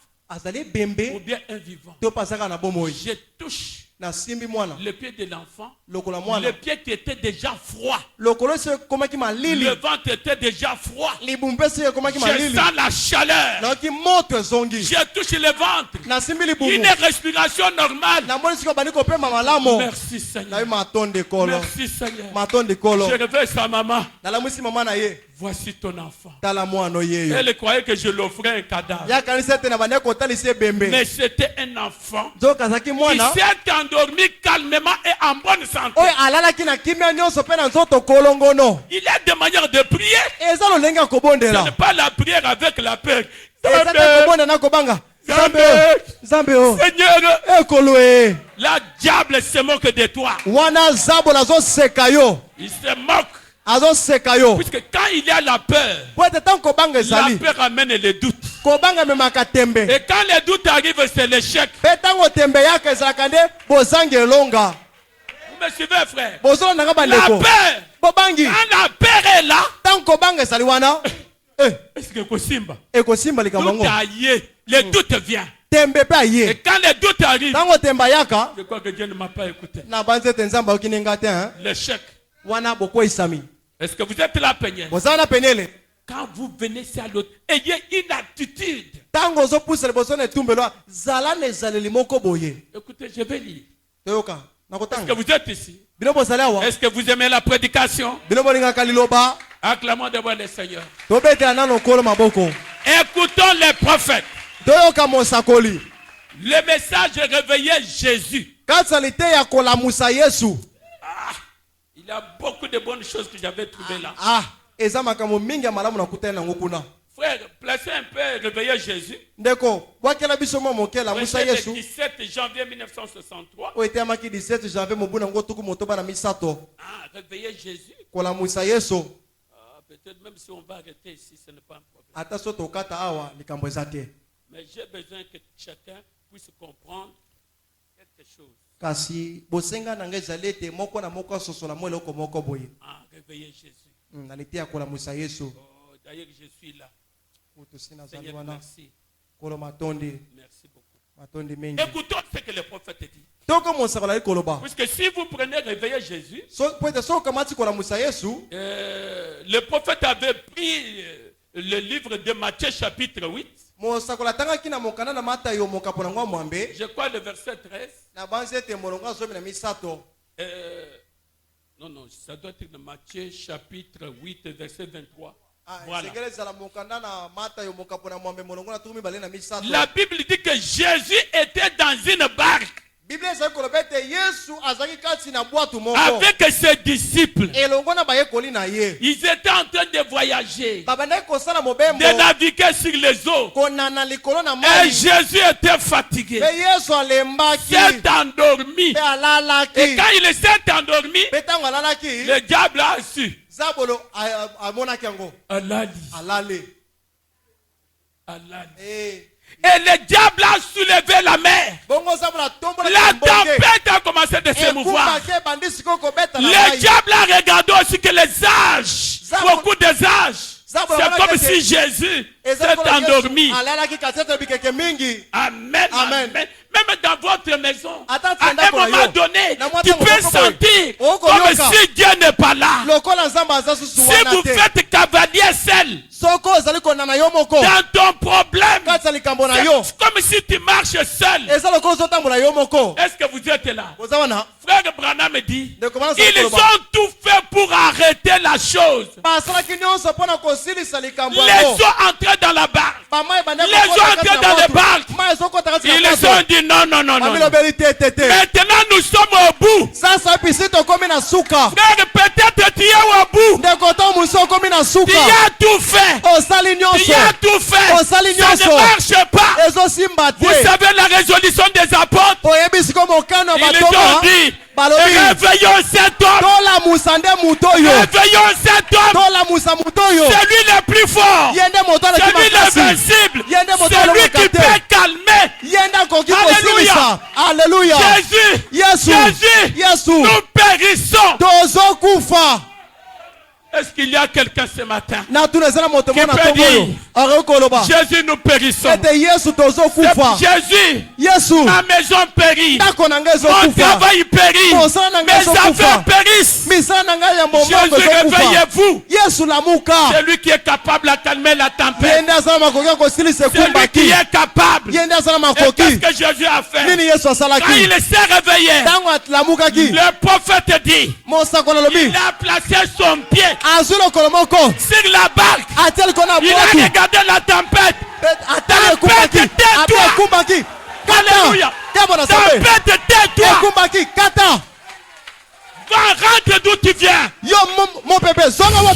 ou bien un vivant? Je touche le pied de l'enfant. Le pied qui était déjà froid. Le ventre était déjà froid. Je sens la chaleur. Je touche le ventre. Une respiration normale. Merci Seigneur. Merci Seigneur. Je réveille sa maman. Voici ton enfant. Elle croyait que je l'offrais un cadavre. Mais c'était un enfant qui s'est endormi calmement et en bonne santé. Il est de manière de prier. Ce n'est pas la prière avec la peur. Seigneur, la diable se moque de toi. Il se moque. Puisque quand il y a la peur, la peur amène les doutes. Et quand les doutes arrivent, c'est l'échec. Vous me suivez, frère? La peur, quand la peur est là, est-ce que Kosimba? Tout aillé, les doutes viennent. Et quand les doutes arrivent, je crois que Dieu ne m'a pas écouté. L'échec. Est-ce que vous êtes là, Peignel? Quand vous venez sur l'autre, ayez une attitude. Écoutez, je vais lire. Est-ce que vous êtes ici? Est-ce que vous aimez la prédication? Acclamons devant le Seigneur. Écoutons les prophètes. Le message réveillait Jésus. Il y a beaucoup de bonnes choses que j'avais trouvées là. Frère, placez un peu, réveillez Jésus. Le 17 janvier 1963. Ah, réveillez Jésus. Peut-être même si on va arrêter ici, ce n'est pas un problème. Mais j'ai besoin que chacun puisse comprendre quelque chose. Ah, réveillez Jésus. Oh, d'ailleurs, je suis là. Seigneur, merci. Merci beaucoup. Écoutons ce que le prophète dit. Puisque si vous prenez réveiller Jésus, le prophète avait pris le livre de Matthieu chapitre 8. Je crois le verset 13. Non, ça doit être Matthieu chapitre 8, verset 23. Voilà. La Bible dit que Jésus était dans une barque avec ses disciples. Ils étaient en train de voyager, de naviguer sur les eaux. Et Jésus était fatigué, s'est endormi. Et quand il s'est endormi, le diable a su. Et le diable a soulevé la mer. La tempête a commencé de se mouvoir. Le diable a regardé aussi que les âges, beaucoup des âges, c'est comme si Jésus s'est endormi. Amen. Amen. Même dans votre maison, à un moment donné, tu peux sentir comme si Dieu n'est pas là. Si vous faites cavalier seul dans ton problème, c'est comme si tu marches seul. Est-ce que vous êtes là? Frère Branham dit, ils ont tout fait pour arrêter la chose. Les ont entrés dans la barque. Les ont entrés dans les barques. Ils ont dit non. Maintenant nous sommes au bout. Frère, peut-être tu es au bout. Tu as tout fait. Ça ne marche pas. Vous savez la résolution des apôtres? Ils ont dit, réveillons cet homme. Réveillons cet homme. C'est lui le plus fort. C'est lui l'invincible. C'est lui qui peut calmer. Alléluia. Jésus. Nous périssons. Est-ce qu'il y a quelqu'un ce matin qui peut dire, Jésus, nous périssons. Jésus, ma maison périt. Mon travail périt. Mes affaires périssent. Jésus, réveillez-vous. C'est lui qui est capable de calmer la tempête. C'est lui qui est capable. Et qu'est-ce que Jésus a fait? Quand il s'est réveillé, le prophète dit, il a placé son pied sur la barque. Il a regardé la tempête. Tempête, tais-toi. Alléluia. Tempête, tais-toi. Va, rentre d'où tu viens. Mon pépé zongi.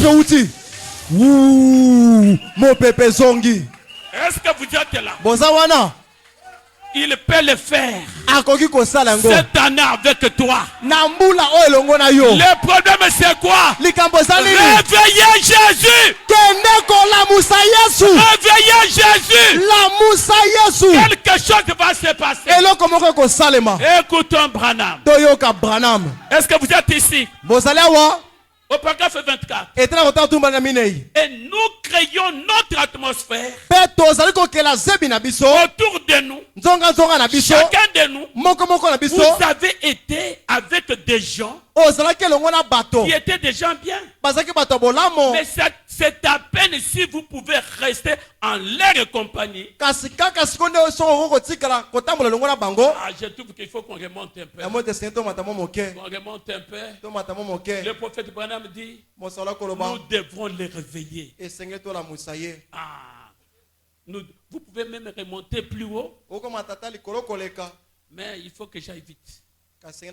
Est-ce que vous êtes là? Il peut le faire cette année avec toi. Le problème c'est quoi? Réveillez Jésus. Réveillez Jésus. Quelque chose va se passer. Écoutons Branham. Est-ce que vous êtes ici? Au paragraphe 24. Et nous créons notre atmosphère autour de nous. Chacun de nous, vous avez été avec des gens qui étaient des gens bien. Mais c'est à peine si vous pouvez rester en leur compagnie. Ah, je trouve qu'il faut qu'on remonte un peu. On remonte un peu. Le prophète Branham dit, nous devrons les réveiller. Ah, vous pouvez même remonter plus haut. Mais il faut que j'aille vite. Parce qu'il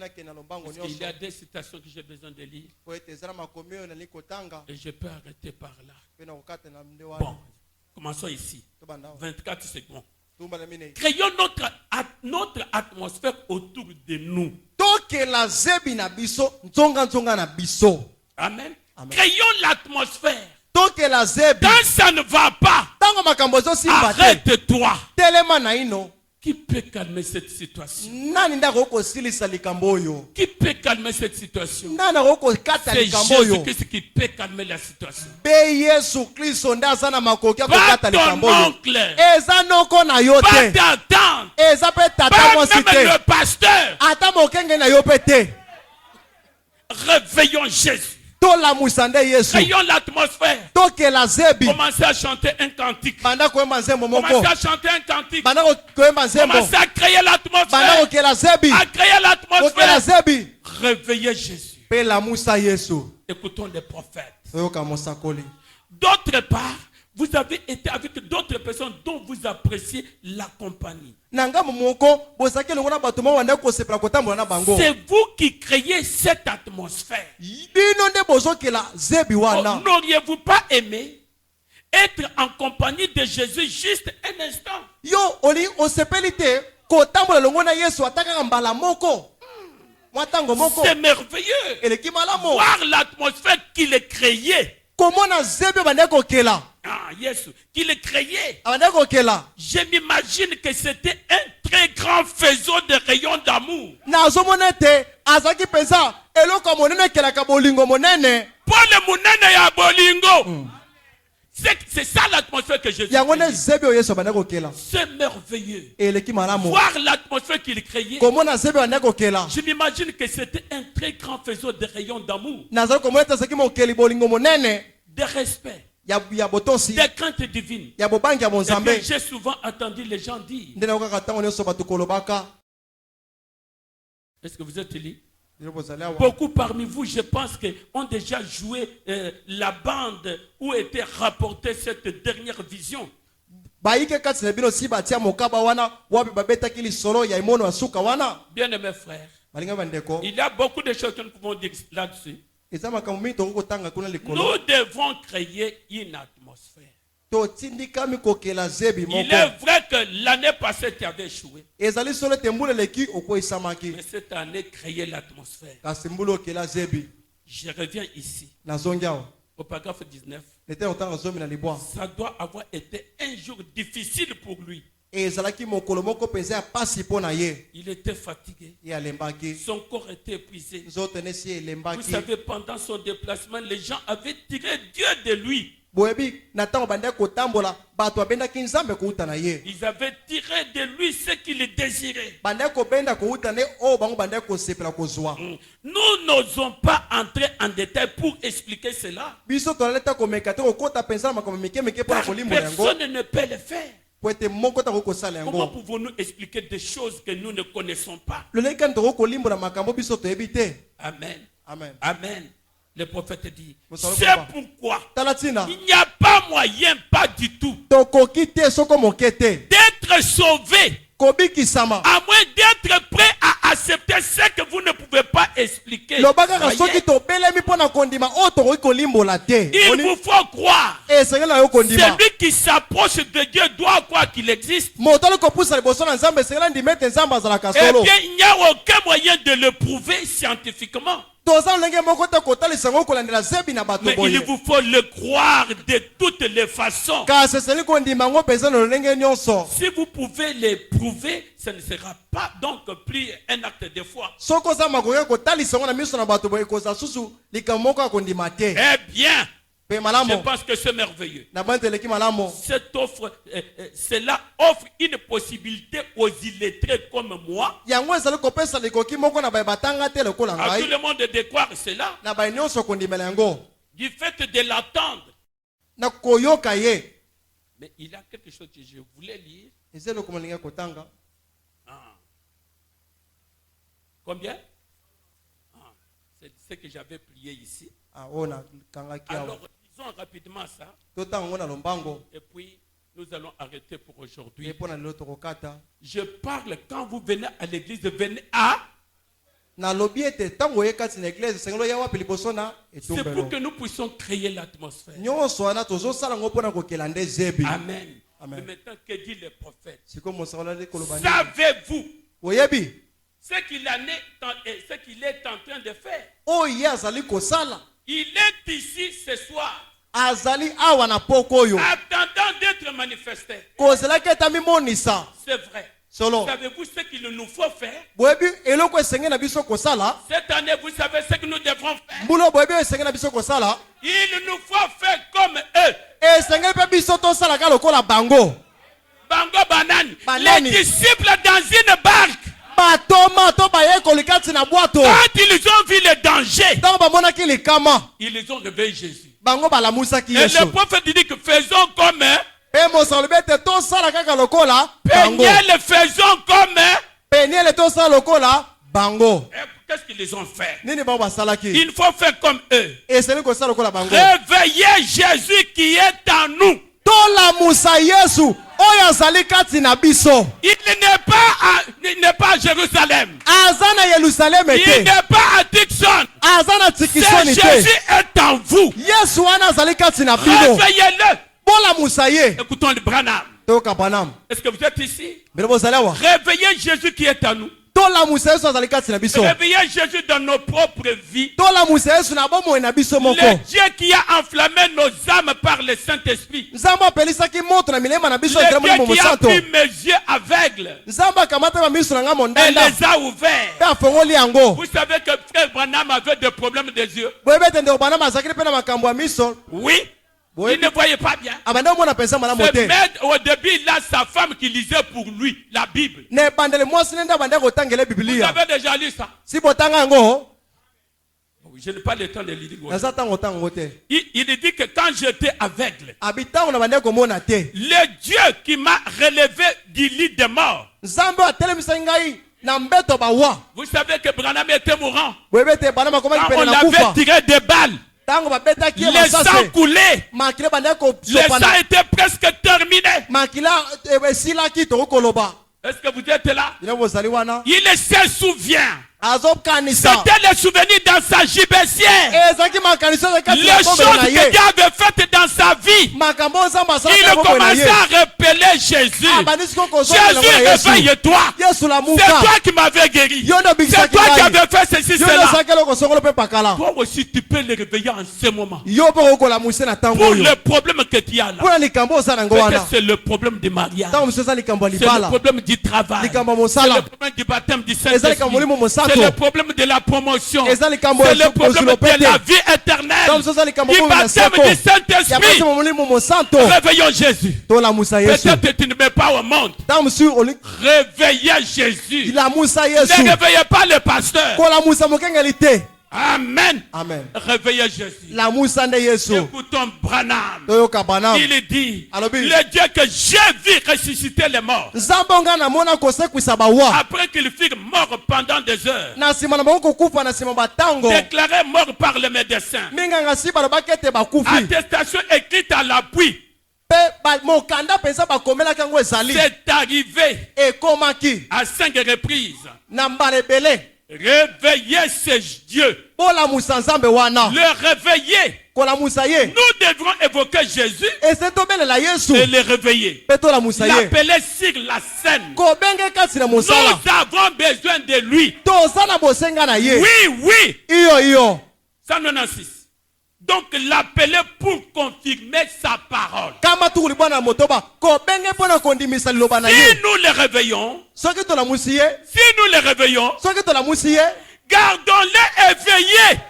y a des citations que j'ai besoin de lire. Et je peux arrêter par là. Bon, commençons ici. 24 secondes. Créons notre atmosphère autour de nous. Amen. Créons l'atmosphère. Quand ça ne va pas, arrête-toi. Qui peut calmer cette situation? Qui peut calmer cette situation? C'est Jésus-Christ qui peut calmer la situation. Pas ton oncle, pas ta tante, pas même le pasteur. Réveillons Jésus. Créons l'atmosphère. Commencez à chanter un cantique. Commencez à chanter un cantique. Commencez à créer l'atmosphère. À créer l'atmosphère. Réveillez Jésus. Écoutons les prophètes. D'autre part, vous avez été avec d'autres personnes dont vous appréciez la compagnie. C'est vous qui créez cette atmosphère. N'auriez-vous pas aimé être en compagnie de Jésus juste un instant? C'est merveilleux. Voir l'atmosphère qu'il a créée. Ah, yes, qu'il a créé. Je m'imagine que c'était un très grand faisceau de rayons d'amour. Pour le monene ya bolingo. C'est ça l'atmosphère que Jésus a. C'est merveilleux. Voir l'atmosphère qu'il a créée. Je m'imagine que c'était un très grand faisceau de rayons d'amour. De respect. Des craintes divines. J'ai souvent entendu les gens dire. Est-ce que vous êtes libre? Beaucoup parmi vous, je pense, ont déjà joué la bande où était rapportée cette dernière vision. Bien-aimés frères, il y a beaucoup de choses que nous pouvons dire là-dessus. Nous devons créer une atmosphère. Il est vrai que l'année passée tu avais échoué. Mais cette année, créer l'atmosphère. Je reviens ici. Au paragraphe 19. Ça doit avoir été un jour difficile pour lui. Il était fatigué. Son corps était épuisé. Vous savez, pendant son déplacement, les gens avaient tiré Dieu de lui. Ils avaient tiré de lui ce qu'il désirait. Nous n'osons pas entrer en détail pour expliquer cela. Personne ne peut le faire. Comment pouvons-nous expliquer des choses que nous ne connaissons pas? Amen. Amen. Amen. Le prophète dit, c'est pourquoi il n'y a pas moyen, pas du tout, d'être sauvé, à moins d'être prêt à accepter ce que vous ne pouvez pas expliquer. Il vous faut croire. Celui qui s'approche de Dieu doit croire qu'il existe. Et bien, il n'y a aucun moyen de le prouver scientifiquement. Mais il vous faut le croire de toutes les façons. Si vous pouvez le prouver, ce ne sera pas donc plus un acte de foi. Eh bien, je pense que c'est merveilleux. Cette offre, cela offre une possibilité aux illettrés comme moi. À tout le monde de croire cela. Du fait de l'attendre. Mais il y a quelque chose que je voulais lire. Combien? C'est ce que j'avais prié ici. Alors, disons rapidement ça. Et puis, nous allons arrêter pour aujourd'hui. Je parle, quand vous venez à l'église, venez à C'est pour que nous puissions créer l'atmosphère. Amen. Mais maintenant, que dit le prophète? Savez-vous ce qu'il est en train de faire? Il est ici ce soir, attendant d'être manifesté. C'est vrai. Savez-vous ce qu'il nous faut faire? Cette année, vous savez ce que nous devrons faire? Il nous faut faire comme eux. Bango banane. Les disciples dans une barque. Quand ils ont vu le danger, ils les ont réveillé Jésus. Et le prophète dit que faisons comme eux. Peniel, faisons comme qu'est-ce qu'ils les ont fait? Il faut faire comme eux. Réveillez Jésus qui est en nous. Il n'est pas à Jérusalem. Il n'est pas à Dixon. C'est Jésus est en vous. Réveillez-le. Écoutons le Branham. Est-ce que vous êtes ici? Réveillez Jésus qui est en nous. Réveillez Jésus dans nos propres vies. Le Dieu qui a enflammé nos âmes par le Saint-Esprit. Le Dieu qui a pris mes yeux aveugles et les a ouverts. Vous savez que frère Branham avait des problèmes des yeux. Oui. Il ne voyait pas bien. Mais au début, il a sa femme qui lisait pour lui la Bible. Vous avez déjà lu ça? Je n'ai pas le temps de lire. Il dit que quand j'étais aveugle, le Dieu qui m'a relevé du lit des morts. Vous savez que Branham était mourant. On l'avait tiré des balles. Les sangs coulaient. Le sang était presque terminé. Est-ce que vous êtes là? Il se souvient. C'était le souvenir dans sa gibecière. Les choses que Dieu avait faites dans sa vie. Il a commencé à rappeler Jésus. Jésus, réveille-toi. C'est toi qui m'avais guéri. C'est toi qui avais fait ceci, cela. Toi aussi, tu peux le réveiller en ce moment. Pour le problème que tu as là. Peut-être c'est le problème du mariage. C'est le problème du travail. C'est le problème du baptême du Saint-Esprit. C'est le problème de la promotion. C'est le problème de la vie éternelle. Du baptême du Saint-Esprit. Réveillons Jésus. Peut-être que tu ne mets pas au monde. Réveillez Jésus. Ne réveillez pas le pasteur. Amen. Amen. Réveillez Jésus. Écoutons Branham. Il dit, le Dieu que j'ai vu ressusciter les morts. Après qu'ils furent morts pendant des heures. Déclarés morts par le médecin. Attestation écrite à l'appui. C'est arrivé à 5 reprises. Réveiller ce Dieu. Le réveiller. Nous devrons évoquer Jésus et le réveiller. L'appeler sur la scène. Nous avons besoin de lui. Oui. 196. Donc l'appeler pour confirmer sa parole. Si nous le réveillons, gardons-le éveillé.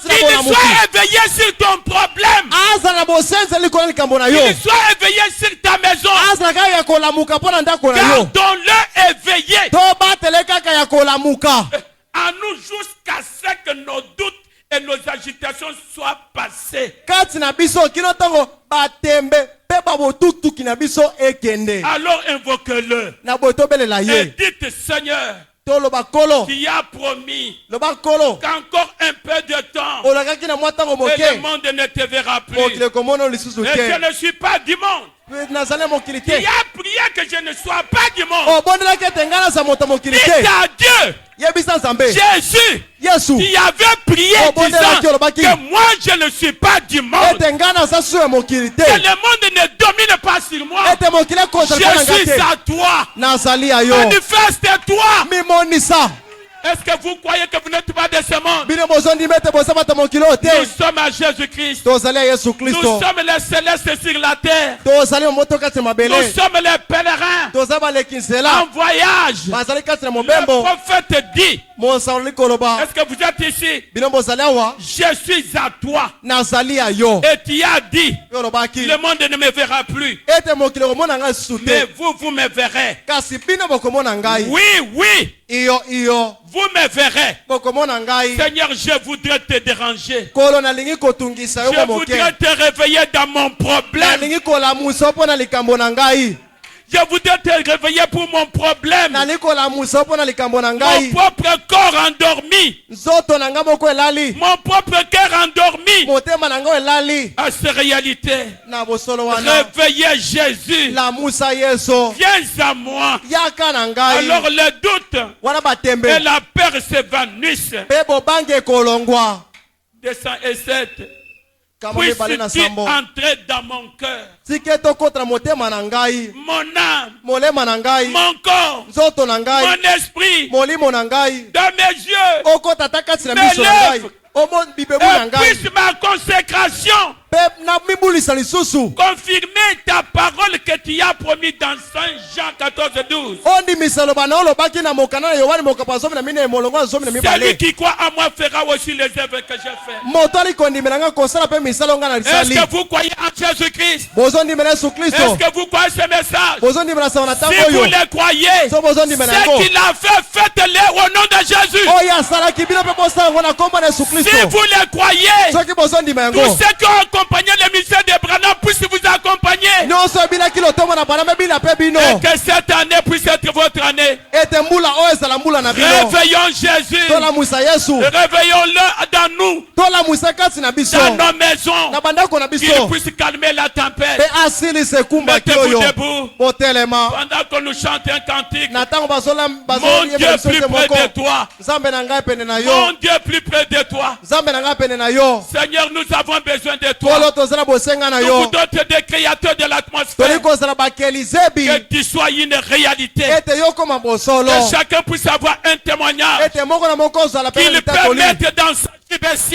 Qu'il soit éveillé sur ton problème. Qu'il soit éveillé sur ta maison. Gardons-le éveillé. À nous jusqu'à ce que nos doutes et nos agitations soient passées. Alors invoque-le. Et dites, Seigneur, qui a promis qu'encore un peu de temps et le monde ne te verra plus. Et je ne suis pas du monde. Tu as prié que je ne sois pas du monde. Dis à Dieu. Jésus, tu avais prié disant que moi je ne suis pas du monde. Que le monde ne domine pas sur moi. Je suis à toi. Manifeste-toi. Est-ce que vous croyez que vous n'êtes pas de ce monde? Nous sommes à Jésus-Christ. Nous sommes les célestes sur la terre. Nous sommes les pèlerins en voyage. Le prophète dit, est-ce que vous êtes ici? Je suis à toi. Et tu as dit, le monde ne me verra plus. Mais vous me verrez. Oui. Vous me verrez. Seigneur, je voudrais te déranger. Je voudrais te réveiller dans mon problème. Je voudrais te réveiller pour mon problème. Mon propre corps endormi. Mon propre cœur endormi. À ces réalités. Réveillez Jésus. Viens à moi. Alors le doute et la peur s'évanouissent. Descends et 7. Puisses-tu entrer dans mon cœur, mon âme, mon corps, mon esprit, dans mes yeux, mes lèvres, et puisse ma consécration confirmer ta parole que tu as promis dans 5 Jean 14:12. Celui qui croit à moi fera aussi les œuvres que j'ai fait. Est-ce que vous croyez en Jésus-Christ? Est-ce que vous croyez ce message? Si vous le croyez, ce qu'il a fait, faites-le au nom de Jésus. Si vous le croyez, tous ceux qui ont accompagné le ministère de Branham puissent vous accompagner. Et que cette année puisse être votre année. Réveillons Jésus. Réveillons-le dans nous. Dans nos maisons. Qu'il puisse calmer la tempête. Mettez-vous debout. Pendant que nous chantons un cantique. Mon Dieu plus près de toi. Mon Dieu plus près de toi. Seigneur, nous avons besoin de toi. Nous voudons des créateurs de l'atmosphère. Que tu sois une réalité. Que chacun puisse avoir un témoignage. Qu'il peut mettre dans sa liberté.